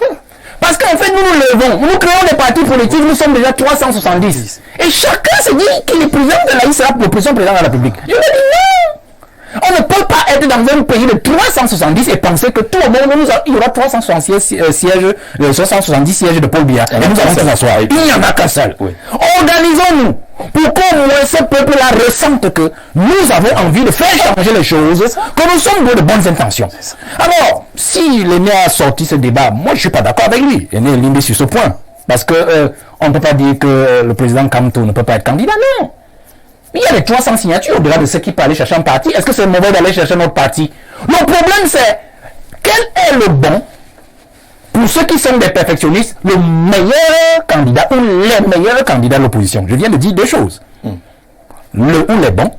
Parce qu'en fait, nous levons, nous créons des partis politiques, nous sommes déjà 370. Et chacun se dit qu'il est président de la sera le président de la République. Je me dis non! On ne peut pas être dans un pays de 370 et penser que tout le monde, il y aura 370 sièges de Paul Biya. Et nous allons tous asseoir. Il n'y en a qu'un seul. Oui. Organisons-nous pour qu'au moins ce peuple-là ressente que nous avons envie de faire changer les choses, que nous sommes de bonnes intentions. Alors, si l'aîné a sorti ce débat, moi je ne suis pas d'accord avec lui. L'aîné est limité sur ce point. Parce que on ne peut pas dire que le président Kamto ne peut pas être candidat, non. Il y a les 300 signatures au-delà de ceux qui peuvent aller chercher un parti. Est-ce que c'est mauvais d'aller chercher notre parti? Le problème c'est, quel est le bon, pour ceux qui sont des perfectionnistes, le meilleur candidat ou les meilleurs candidats de l'opposition? Je viens de dire deux choses. Le ou les bons,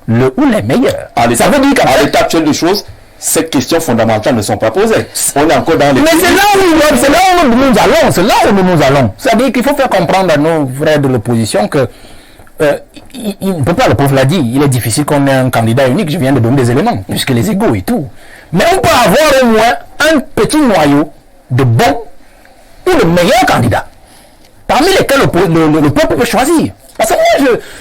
le ou les meilleurs. Ça veut dire qu'à l'état actuel des choses, ces questions fondamentales ne sont pas posées. On est encore dans les... Mais c'est là où nous allons. C'est-à-dire qu'il faut faire comprendre à nos frères de l'opposition que il ne peut pas, le prof l'a dit, il est difficile qu'on ait un candidat unique, je viens de donner des éléments, puisque les égos et tout. Mais on peut avoir au moins un petit noyau de bons ou de meilleurs candidats, parmi lesquels le peuple peut choisir. Parce que moi,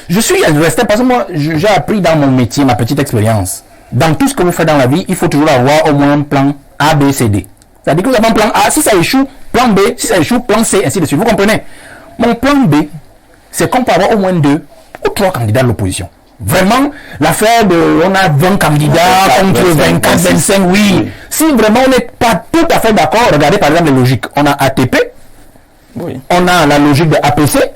je suis resté, parce que moi, j'ai appris dans mon métier, ma petite expérience. Dans tout ce que vous faites dans la vie, il faut toujours avoir au moins un plan A, B, C, D. C'est-à-dire que vous avez un plan A, si ça échoue, plan B, si ça échoue, plan C, ainsi de suite. Vous comprenez? Mon plan B, c'est qu'on peut avoir au moins 2 ou 3 candidats de l'opposition. Vraiment, l'affaire de on a 20 candidats contre 24, 25, oui. Si vraiment on n'est pas tout à fait d'accord, regardez par exemple les logiques. On a ATP, oui. On a la logique de APC,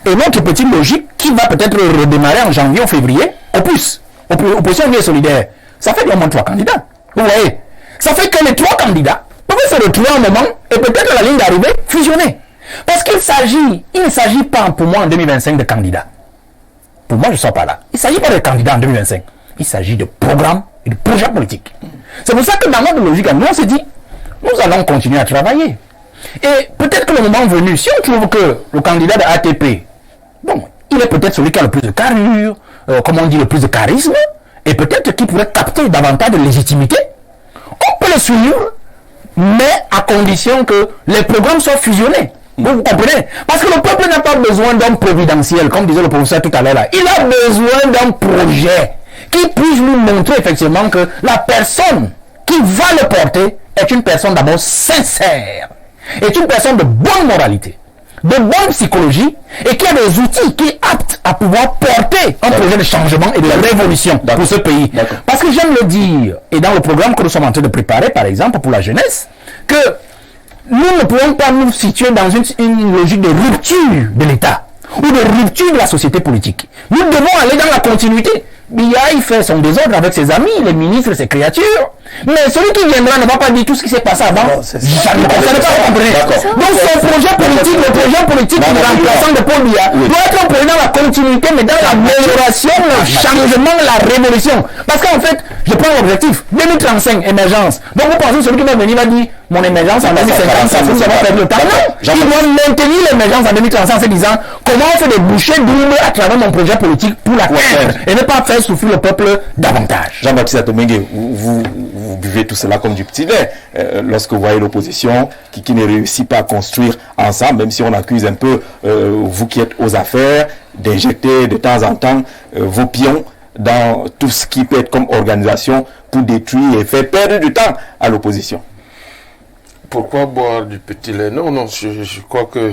et notre petite logique qui va peut-être redémarrer en janvier ou février, opposition Vie et Solidaire, ça fait au moins 3 candidats. Vous voyez, ça fait que les 3 candidats peuvent se retrouver un moment et peut-être à la ligne d'arrivée fusionner. Parce il ne s'agit pas pour moi en 2025 de candidats. Pour moi, je ne suis pas là. Il ne s'agit pas de candidats en 2025. Il s'agit de programmes et de projets politiques. C'est pour ça que dans notre logique, nous on s'est dit, nous allons continuer à travailler. Et peut-être que le moment venu, si on trouve que le candidat de ATP, bon, il est peut-être celui qui a le plus de carrure, comme on dit, le plus de charisme, et peut-être qu'il pourrait capter davantage de légitimité, on peut le suivre, mais à condition que les programmes soient fusionnés. Vous comprenez? Parce que le peuple n'a pas besoin d'un providentiel, comme disait le professeur tout à l'heure là. Il a besoin d'un projet qui puisse lui montrer effectivement que la personne qui va le porter est une personne d'abord sincère, est une personne de bonne moralité, de bonne psychologie et qui a des outils qui est apte à pouvoir porter un projet de changement et de révolution pour ce pays. Parce que j'aime le dire, et dans le programme que nous sommes en train de préparer, par exemple, pour la jeunesse, que nous ne pouvons pas nous situer dans une logique de rupture de l'État ou de rupture de la société politique. Nous devons aller dans la continuité. Biya, il fait son désordre avec ses amis, les ministres, ses créatures. Mais celui qui viendra ne va pas dire tout ce qui s'est passé avant. Ça ne concerne pas, vous comprenez. Donc son projet politique, le projet politique du remplaçant de Paul Biya, doit être un projet dans la continuité, mais dans l'amélioration, le changement, la révolution. Parce qu'en fait, je prends l'objectif, 2035, émergence. Donc vous pensez que celui qui va venir va dire, mon émergence en 2050, ça nous avons perdu le temps. Non, il doit maintenir l'émergence en 2035 en se disant, comment on fait des bouchées doubles à travers mon projet politique pour l'atteindre et ne pas faire souffrir le peuple davantage. Jean-Baptiste Atomengue, vous buvez tout cela comme du petit lait lorsque vous voyez l'opposition qui ne réussit pas à construire ensemble, même si on accuse un peu vous qui êtes aux affaires d'injecter de temps en temps vos pions dans tout ce qui peut être comme organisation pour détruire et faire perdre du temps à l'opposition. Pourquoi boire du petit lait? Non, je crois que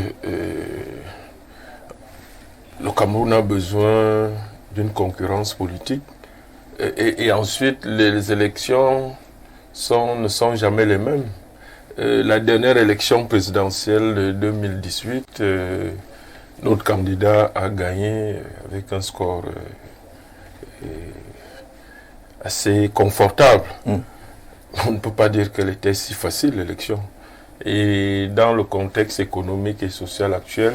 le Cameroun a besoin d'une concurrence politique. Et ensuite, les élections ne sont jamais les mêmes. La dernière élection présidentielle de 2018, notre candidat a gagné avec un score assez confortable. On ne peut pas dire qu'elle était si facile, l'élection. Et dans le contexte économique et social actuel,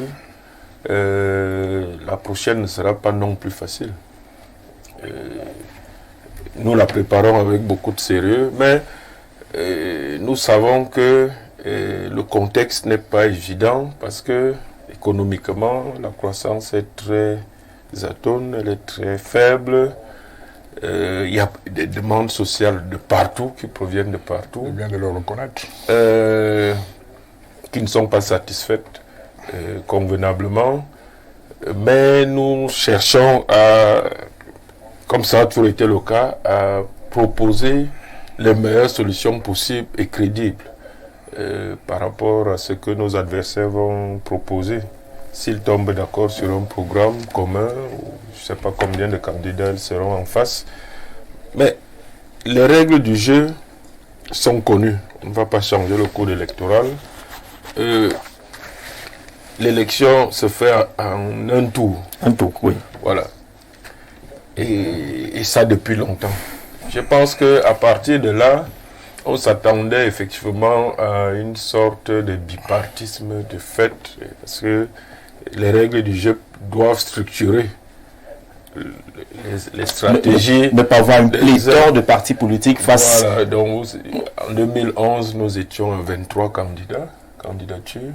la prochaine ne sera pas non plus facile. Nous la préparons avec beaucoup de sérieux, mais nous savons que le contexte n'est pas évident parce que économiquement, la croissance est très atone, elle est très faible. Il y a des demandes sociales de partout, qui proviennent de partout. C'est bien de le reconnaître. Qui ne sont pas satisfaites convenablement. Mais nous cherchons à, comme ça a toujours été le cas, à proposer les meilleures solutions possibles et crédibles par rapport à ce que nos adversaires vont proposer. S'ils tombent d'accord sur un programme commun, je ne sais pas combien de candidats ils seront en face, mais les règles du jeu sont connues. On ne va pas changer le cours électoral. L'élection se fait en un tour. Un tour, oui. Voilà. Et ça depuis longtemps. Je pense qu'à partir de là, on s'attendait effectivement à une sorte de bipartisme de fait, parce que les règles du jeu doivent structurer les stratégies. Ne pas avoir une pléthore de partis politiques face... Voilà, donc en 2011, nous étions à 23 candidatures,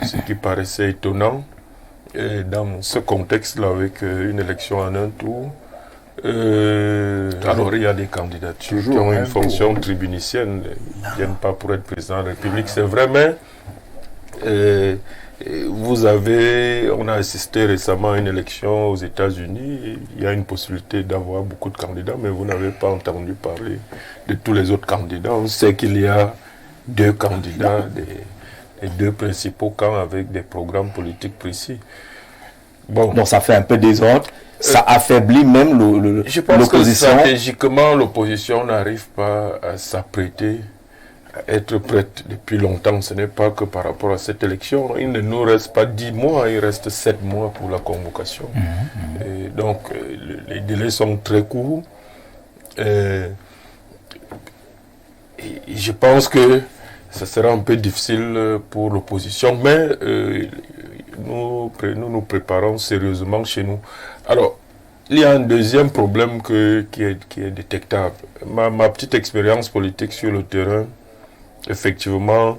ce qui paraissait étonnant. Et dans ce contexte-là, avec une élection en un tour, alors il y a des candidatures qui ont une fonction tribunicienne, ils ne viennent pas pour être président de la République, c'est vrai, mais on a assisté récemment à une élection aux États-Unis, il y a une possibilité d'avoir beaucoup de candidats, mais vous n'avez pas entendu parler de tous les autres candidats. On sait qu'il y a 2 candidats, les 2 principaux camps avec des programmes politiques précis. Bon. Donc ça fait un peu désordre, ça affaiblit même l'opposition. Je pense que stratégiquement, l'opposition n'arrive pas à s'apprêter être prête depuis longtemps. Ce n'est pas que par rapport à cette élection. Il ne nous reste pas 10 mois, il reste 7 mois pour la convocation. Et donc, les délais sont très courts. Et je pense que ça sera un peu difficile pour l'opposition, mais nous nous préparons sérieusement chez nous. Alors, il y a un deuxième problème qui est détectable. Ma petite expérience politique sur le terrain, effectivement,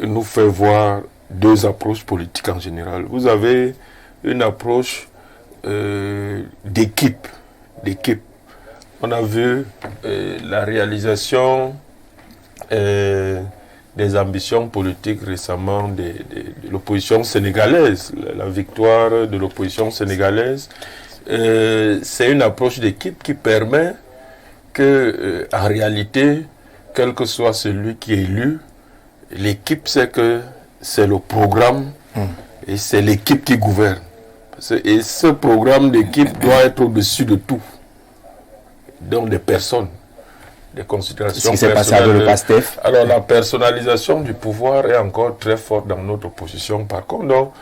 nous fait voir deux approches politiques en général. Vous avez une approche d'équipe. On a vu la réalisation des ambitions politiques récemment de l'opposition sénégalaise, la victoire de l'opposition sénégalaise. C'est une approche d'équipe qui permet que, en réalité, quel que soit celui qui est élu, l'équipe sait que c'est le programme et c'est l'équipe qui gouverne. Et ce programme d'équipe doit être au-dessus de tout. Donc des personnes, des considérations personnelles. Ce qui s'est passé avec le PASTEF. Alors la personnalisation du pouvoir est encore très forte dans notre opposition. Par contre, donc,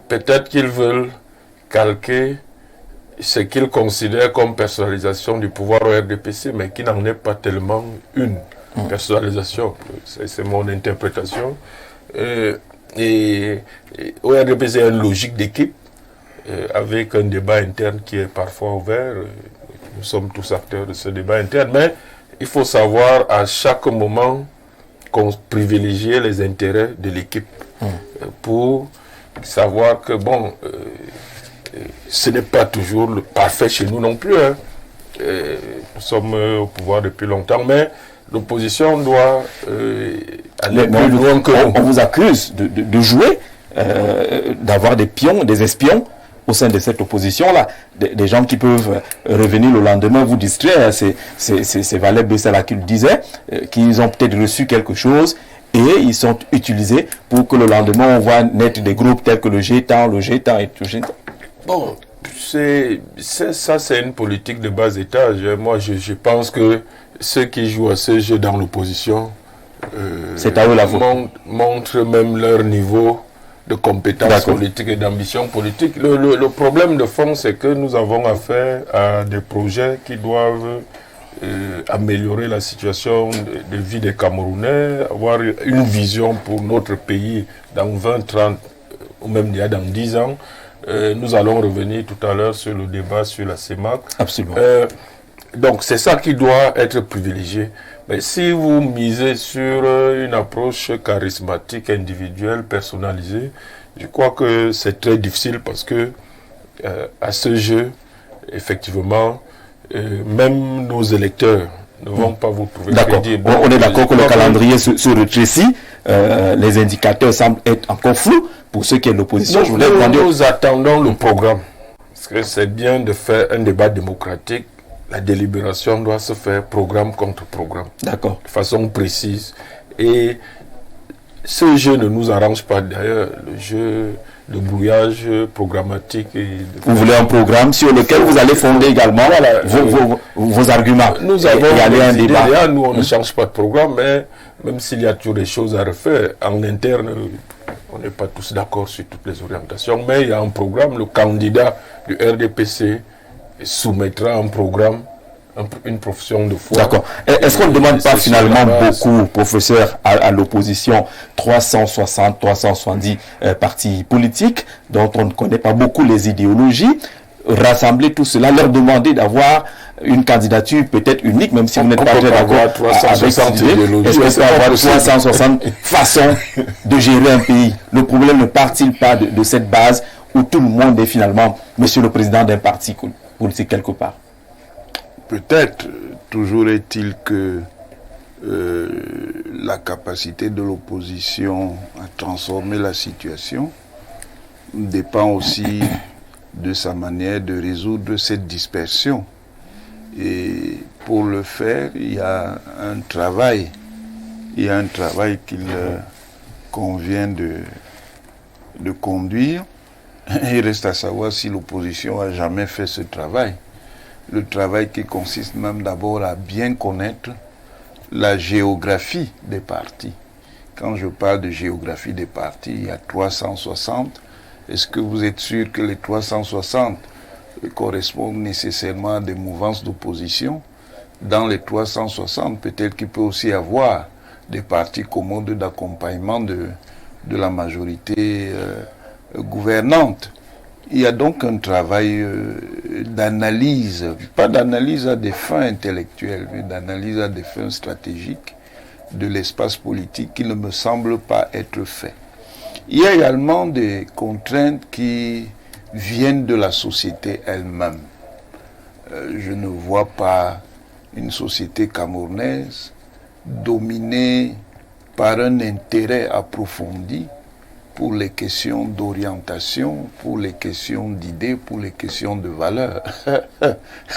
peut-être qu'ils veulent calquer ce qu'ils considèrent comme personnalisation du pouvoir au RDPC, mais qui n'en est pas tellement une personnalisation. C'est mon interprétation. Et au RDPC, il y a une logique d'équipe, avec un débat interne qui est parfois ouvert. Nous sommes tous acteurs de ce débat interne, mais il faut savoir à chaque moment qu'on privilégie les intérêts de l'équipe pour savoir que, bon, ce n'est pas toujours le parfait chez nous non plus. Nous sommes au pouvoir depuis longtemps, mais l'opposition doit aller plus loin que nous. On vous accuse de jouer, d'avoir des pions, des espions au sein de cette opposition-là. Des gens qui peuvent revenir le lendemain vous distraire. C'est Valère Bessala qui le disait, qu'ils ont peut-être reçu quelque chose et ils sont utilisés pour que le lendemain on voit naître des groupes tels que le G-Temps et tout ça. Bon, ça c'est une politique de bas étage. Moi je pense que ceux qui jouent à ce jeu dans l'opposition c'est à eux la faute. Montrent même leur niveau de compétences politiques et d'ambition politique. Le problème de fond, c'est que nous avons affaire à des projets qui doivent améliorer la situation de vie des Camerounais, avoir une vision pour notre pays dans 20, 30 ou même déjà dans 10 ans. Nous allons revenir tout à l'heure sur le débat sur la CEMAC. Absolument. Donc c'est ça qui doit être privilégié. Mais si vous misez sur une approche charismatique, individuelle, personnalisée, je crois que c'est très difficile parce que à ce jeu, effectivement, même nos électeurs ne vont pas vous trouver crédible. On est d'accord que le calendrier se rétrécit, les indicateurs semblent être encore flous pour ceux qui sont l'opposition. Nous attendons le programme. Parce que c'est bien de faire un débat démocratique. La délibération doit se faire programme contre programme. D'accord. De façon précise. Et ce jeu ne nous arrange pas d'ailleurs. Le jeu de brouillage programmatique. Vous voulez un programme sur lequel vous allez fonder également vos arguments. Nous avons un débat. Nous, on ne change pas de programme, mais même s'il y a toujours des choses à refaire, en interne, on n'est pas tous d'accord sur toutes les orientations. Mais il y a un programme. Le candidat du RDPC soumettra un programme, une profession de foi. D'accord. Est-ce qu'on ne demande pas finalement beaucoup, professeur, à l'opposition, 360, 370 partis politiques, dont on ne connaît pas beaucoup les idéologies, rassembler tout cela, leur demander d'avoir une candidature peut-être unique, même si vous n'êtes pas très d'accord avec cette idée. Est-ce qu'on peut avoir 360 façons de gérer un pays? Le problème ne part-il pas de cette base où tout le monde est finalement, monsieur le président d'un parti politique quelque part? Peut-être, toujours est-il que la capacité de l'opposition à transformer la situation dépend aussi de sa manière de résoudre cette dispersion. Et pour le faire, il y a un travail. Il y a un travail qu'il convient de conduire. Il reste à savoir si l'opposition a jamais fait ce travail. Le travail qui consiste même d'abord à bien connaître la géographie des partis. Quand je parle de géographie des partis, il y a 360. Est-ce que vous êtes sûr que les 360 correspondent nécessairement à des mouvances d'opposition? Dans les 360, peut-être qu'il peut aussi y avoir des partis commodes d'accompagnement de la majorité gouvernante. Il y a donc un travail d'analyse, pas d'analyse à des fins intellectuelles, mais d'analyse à des fins stratégiques de l'espace politique qui ne me semble pas être fait. Il y a également des contraintes qui viennent de la société elle-même. Je ne vois pas une société camerounaise dominée par un intérêt approfondi pour les questions d'orientation, pour les questions d'idées, pour les questions de valeurs.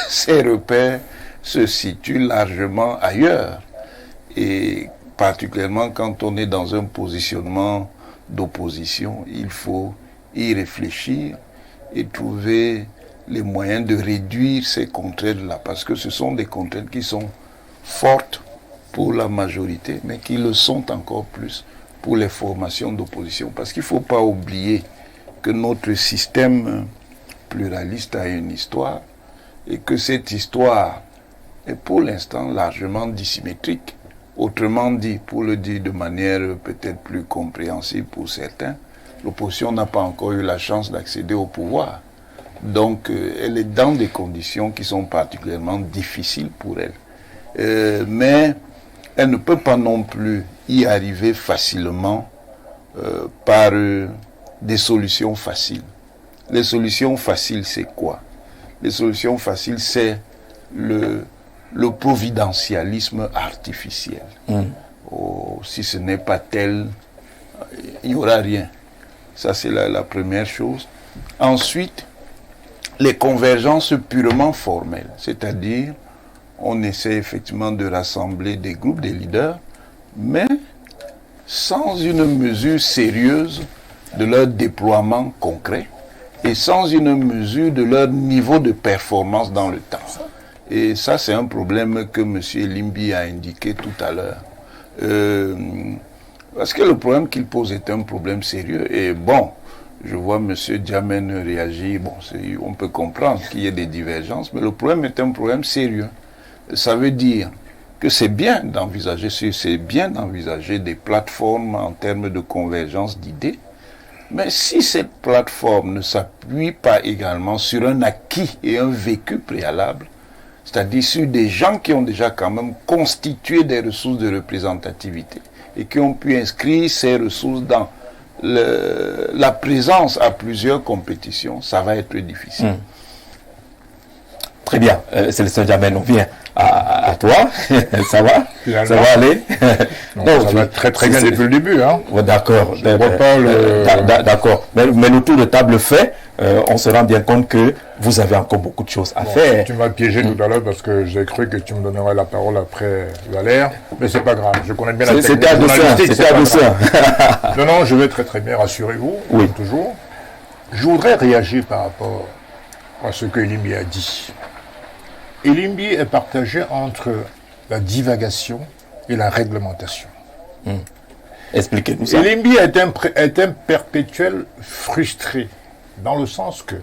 Ces repères se situent largement ailleurs. Et particulièrement quand on est dans un positionnement d'opposition, il faut y réfléchir et trouver les moyens de réduire ces contraintes-là. Parce que ce sont des contraintes qui sont fortes pour la majorité, mais qui le sont encore plus pour les formations d'opposition. Parce qu'il ne faut pas oublier que notre système pluraliste a une histoire et que cette histoire est pour l'instant largement dissymétrique. Autrement dit, pour le dire de manière peut-être plus compréhensible pour certains, l'opposition n'a pas encore eu la chance d'accéder au pouvoir. Donc, elle est dans des conditions qui sont particulièrement difficiles pour elle. Mais elle ne peut pas non plus y arriver facilement par des solutions faciles. Les solutions faciles, c'est quoi? Les solutions faciles, c'est le providentialisme artificiel. Oh, si ce n'est pas tel, il n'y aura rien. Ça, c'est la première chose. Ensuite, les convergences purement formelles, c'est-à-dire on essaie effectivement de rassembler des groupes, des leaders, mais sans une mesure sérieuse de leur déploiement concret et sans une mesure de leur niveau de performance dans le temps. Et ça, c'est un problème que M. Elimbi a indiqué tout à l'heure. Parce que le problème qu'il pose est un problème sérieux. Et bon, je vois M. Djamène réagir. Bon, on peut comprendre qu'il y ait des divergences, mais le problème est un problème sérieux. Ça veut dire que c'est bien d'envisager des plateformes en termes de convergence d'idées, mais si cette plateforme ne s'appuie pas également sur un acquis et un vécu préalable, c'est-à-dire sur des gens qui ont déjà quand même constitué des ressources de représentativité et qui ont pu inscrire ces ressources dans la présence à plusieurs compétitions, ça va être difficile. Très bien, Célestin Djamène, on vient à toi. Ça va? Finalement. Ça va aller? Non, ça va très très bien depuis le début. Hein. Ouais, d'accord. D'accord. Mais le tour de table fait, on se rend bien compte que vous avez encore beaucoup de choses à faire. Tu m'as piégé tout à l'heure parce que j'ai cru que tu me donnerais la parole après Valère, mais c'est pas grave, je connais bien la technique journalistique. C'était à douceur. Non, je vais très très bien, rassurez-vous, oui. Toujours. Je voudrais réagir par rapport à ce que Elimbi a dit. Elimbi est partagé entre la divagation et la réglementation. Expliquez-nous ça. Elimbi est un perpétuel frustré, dans le sens que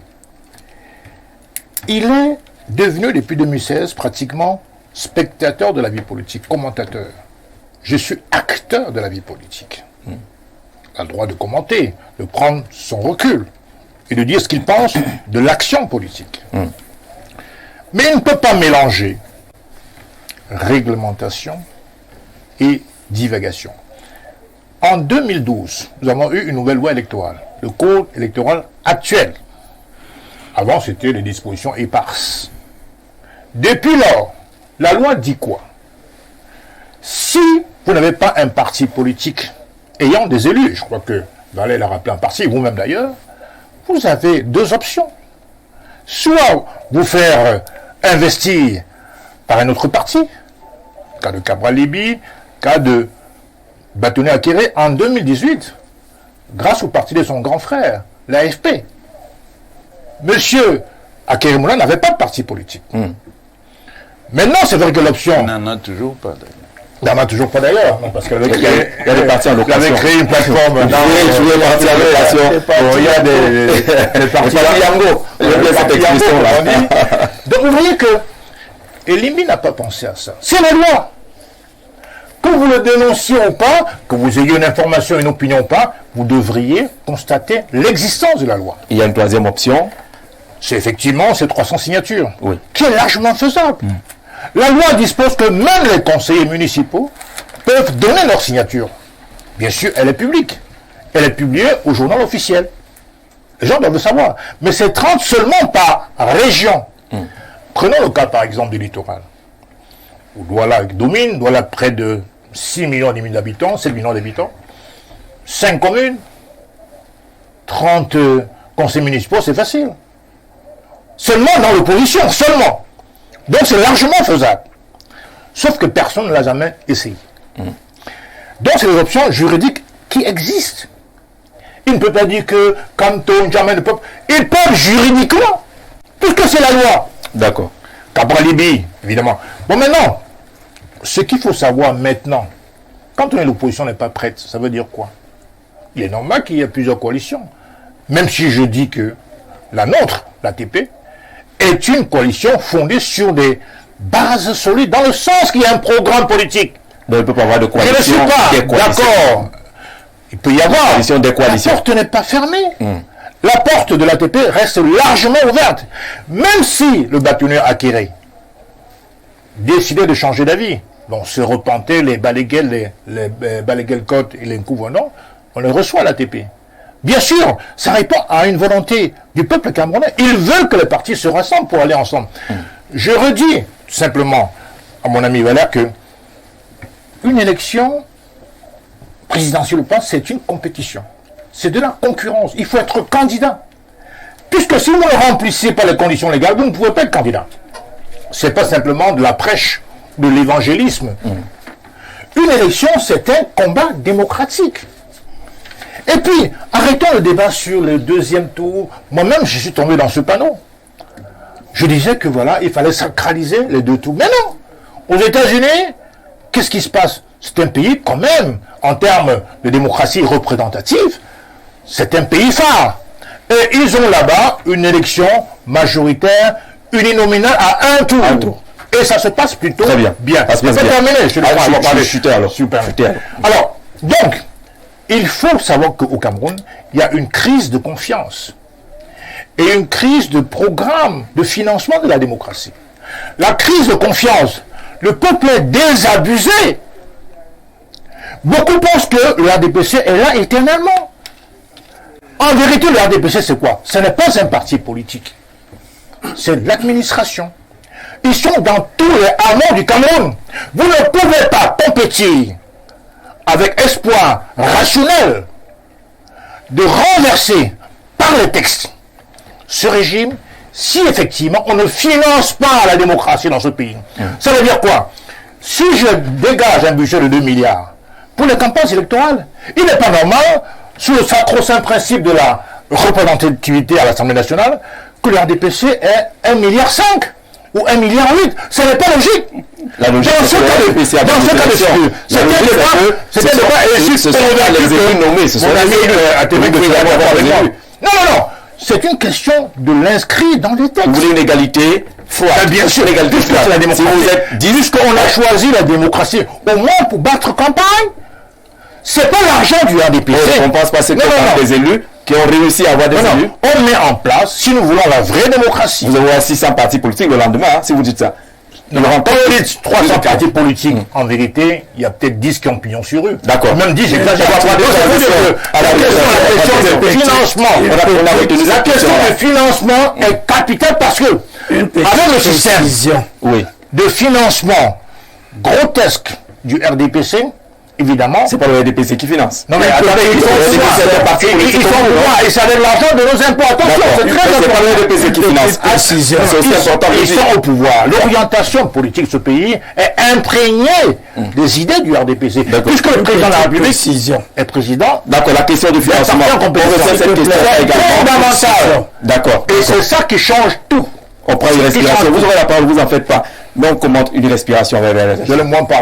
il est devenu depuis 2016 pratiquement spectateur de la vie politique, commentateur. Je suis acteur de la vie politique. Il a le droit de commenter, de prendre son recul et de dire ce qu'il pense de l'action politique. Mais il ne peut pas mélanger réglementation et divagation. En 2012, nous avons eu une nouvelle loi électorale, le code électoral actuel. Avant, c'était les dispositions éparses. Depuis lors, la loi dit quoi? Si vous n'avez pas un parti politique ayant des élus, je crois que Valère l'a rappelé un parti, vous-même d'ailleurs, vous avez deux options. Soit vous faire investir par un autre parti, cas de Cabral Libye, cas de Bâtonnet Akéré en 2018, grâce au parti de son grand frère, l'AFP. Monsieur Akéré Moula n'avait pas de parti politique. Maintenant, c'est vrai que l'option... Il n'en a toujours pas. Il n'y en a toujours pas d'ailleurs, parce qu'elle avait créé, il y a des partis en location. Elle avait créé une plateforme. Il y a des partis Yango. Donc vous voyez que Elimi n'a pas pensé à ça. C'est la loi. Que vous le dénonciez ou pas, que vous ayez une information, une opinion ou pas, vous devriez constater l'existence de la loi. Il y a une troisième option. C'est effectivement ces 300 signatures, oui, qui est largement faisable. La loi dispose que même les conseillers municipaux peuvent donner leur signature. Bien sûr, elle est publique. Elle est publiée au journal officiel. Les gens doivent le savoir. Mais c'est 30 seulement par région. Prenons le cas, par exemple, du littoral. Où Douala domine, Douala près de 6 millions et demi d'habitants, 7 millions d'habitants, 5 communes, 30 conseils municipaux, c'est facile. Seulement dans l'opposition, seulement. Donc c'est largement faisable. Sauf que personne ne l'a jamais essayé. Donc c'est des options juridiques qui existent. Il ne peut pas dire que Canton, jamais ne peuvent. Ils peuvent juridiquement, puisque c'est la loi. D'accord. Libye, évidemment. Bon, maintenant, ce qu'il faut savoir maintenant, quand on est l'opposition n'est pas prête, ça veut dire quoi? Il est normal qu'il y ait plusieurs coalitions. Même si je dis que la nôtre, l'ATP, est une coalition fondée sur des bases solides, dans le sens qu'il y a un programme politique. Donc il ne peut pas avoir de coalition. Je ne suis pas d'accord. Il peut y avoir. Des coalitions. La porte n'est pas fermée. La porte de l'ATP reste largement ouverte. Même si le bâtonnier acquéré décidait de changer d'avis, donc se repentait les Balaguel, les Balaguel-Côte et les Nkouvonon, on le reçoit à l'ATP. Bien sûr, ça répond à une volonté du peuple camerounais. Ils veulent que les partis se rassemblent pour aller ensemble. Je redis simplement à mon ami Valère que une élection présidentielle ou pas, c'est une compétition. C'est de la concurrence. Il faut être candidat. Puisque si vous ne remplissez pas les conditions légales, vous ne pouvez pas être candidat. Ce n'est pas simplement de la prêche, de l'évangélisme. Une élection, c'est un combat démocratique. Et puis, arrêtons le débat sur le deuxième tour. Moi-même, je suis tombé dans ce panneau. Je disais que voilà, il fallait sacraliser les deux tours. Mais non! Aux États-Unis, qu'est-ce qui se passe? C'est un pays, quand même, en termes de démocratie représentative, c'est un pays phare. Et ils ont là-bas une élection majoritaire, uninominale à un tour. Et ça se passe plutôt très bien. C'est terminé. Je vais parler. Super. Alors, donc, il faut savoir qu'au Cameroun, il y a une crise de confiance et une crise de programme de financement de la démocratie. La crise de confiance, le peuple est désabusé. Beaucoup pensent que le RDPC est là éternellement. En vérité, le RDPC, c'est quoi? Ce n'est pas un parti politique. C'est l'administration. Ils sont dans tous les hameaux du Cameroun. Vous ne pouvez pas compétir avec espoir rationnel de renverser par les textes ce régime si effectivement on ne finance pas la démocratie dans ce pays. Ça veut dire quoi? Si je dégage un budget de 2 milliards pour les campagnes électorales, il n'est pas normal, sous le sacro-saint principe de la représentativité à l'Assemblée nationale, que le RDPC ait 1,5 milliard ou 1,8 milliard. Ce n'est pas logique. La logique, dans ce cas de figure, c'était un débat et juste pour les élus nommés. Mon ami a été non. C'est une question de l'inscrit dans les textes. Vous voulez une égalité? Bien sûr, l'égalité, c'est la démocratie. Si vous êtes puisqu'on a choisi la démocratie, au moins pour battre campagne, c'est pas l'argent du RDPC. On ne pense pas c'est des élus qui ont réussi à avoir des élus. On met en place, si nous voulons la vraie démocratie. Vous avez 600 partis politiques le lendemain, si vous dites ça. Quand on dit 300 partis politiques, en vérité, il y a peut-être 10 qui ont pignon sur rue. D'accord. Même 10, j'exagère. La question du financement. La question du financement est capitale parce que, avec le système de financement grotesque du RDPC, évidemment. C'est pas le RDPC qui finance. Non mais attendez, ils font pouvoir et ça donne l'argent de nos impôts. Attention, c'est très important. C'est pas le RDPC qui finance. Ils sont au pouvoir. L'orientation politique de ce pays est imprégnée des idées du RDPC. Puisque le président de la République est président. D'accord, la question du financement. Cette question est fondamentale. D'accord. Et c'est ça qui change tout. On prend une respiration. Vous aurez la parole, vous en faites pas. Mais on commente une respiration. Je vais moins parler.